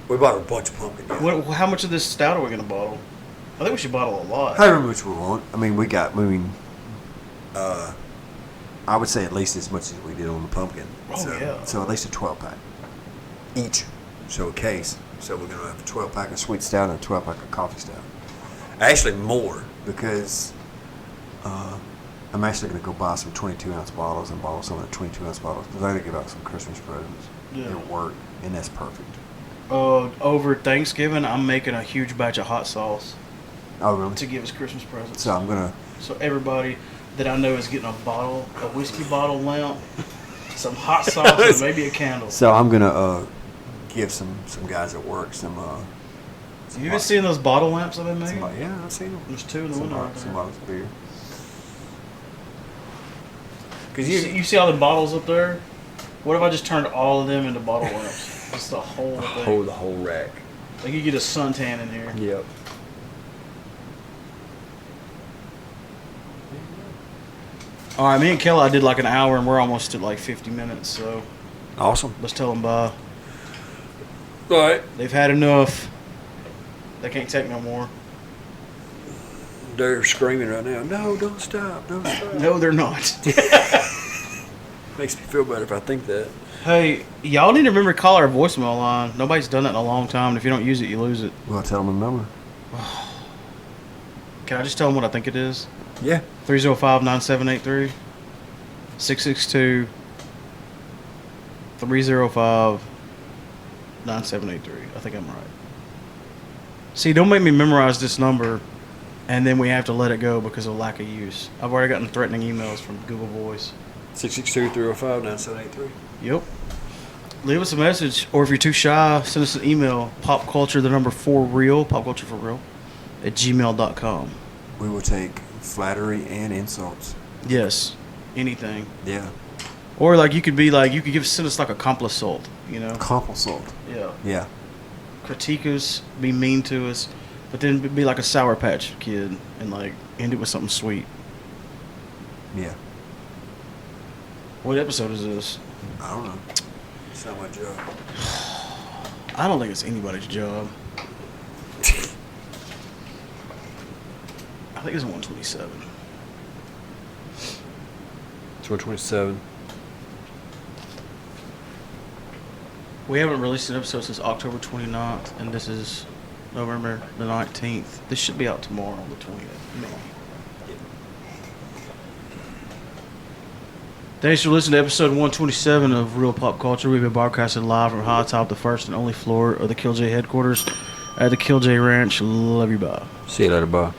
We bought a bunch of pumpkin. Yeah.
How much of this stout are we going to bottle? I think we should bottle a lot.
However much we want. I mean, I would say at least as much as we did on the pumpkin.
Oh,
so,
yeah.
So at least a 12-pack each. So a case. So we're going to have a 12-pack of sweet stout and a 12-pack of coffee stout.
Actually, more.
Because I'm actually going to go buy some 22-ounce bottles and bottle some of the 22-ounce bottles because I'm going to give out some Christmas presents.
Yeah.
It'll work, and that's perfect.
Over Thanksgiving, I'm making a huge batch of hot sauce
Oh, really?
to give as Christmas presents.
So I'm going to...
So everybody that I know is getting a whiskey bottle lamp, some hot sauce, and maybe a candle.
So I'm going to give some guys at work some...
You been seeing those bottle lamps I've been making?
Yeah, I've seen them.
There's two in the window right
Some
there.
bottles of beer.
Because
You see all the bottles up there? What if I just turned all of them into bottle lamps? Just the whole thing.
the whole rack.
Like you get a suntan in here.
Yep.
All right, me and Kelly, I did like an hour, and we're almost at like 50 minutes. So
Awesome.
Let's tell them bye.
All right.
They've had enough. They can't take no more.
They're screaming right now. No, don't stop. Don't stop.
No, they're not.
Makes me feel better if I think that.
Hey, y'all need to remember to call our voicemail line. Nobody's done that in a long time, and if you don't use it, you lose it.
Well, tell them the number.
Can I just tell them what I think it is?
Yeah.
305-9783 662 305 9783. I think I'm right. See, don't make me memorize this number and then we have to let it go because of lack of use. I've already gotten threatening emails from Google Voice.
662-305-9783.
Yep. Leave us a message, or if you're too shy, send us an email. popculture4real, popculture4real at gmail.com.
We will take flattery and insults.
Yes, anything.
Yeah.
Or like you could send us like a compliment, you know.
Compliment.
Yeah.
Yeah.
Critique us, be mean to us, but then be like a Sour Patch Kid and like end it with something sweet.
Yeah.
What episode is this?
I don't know. It's not my job.
I don't think it's anybody's job. I think it's 127.
It's 127.
We haven't released an episode since October 29th, and this is November the 19th. This should be out tomorrow on the 20th. Maybe. Thanks for listening to episode 127 of Real Pop Culture. We've been broadcasting live from high atop the first and only floor of the Killj headquarters at the Killj Ranch. Love you, bye.
See you later, bye.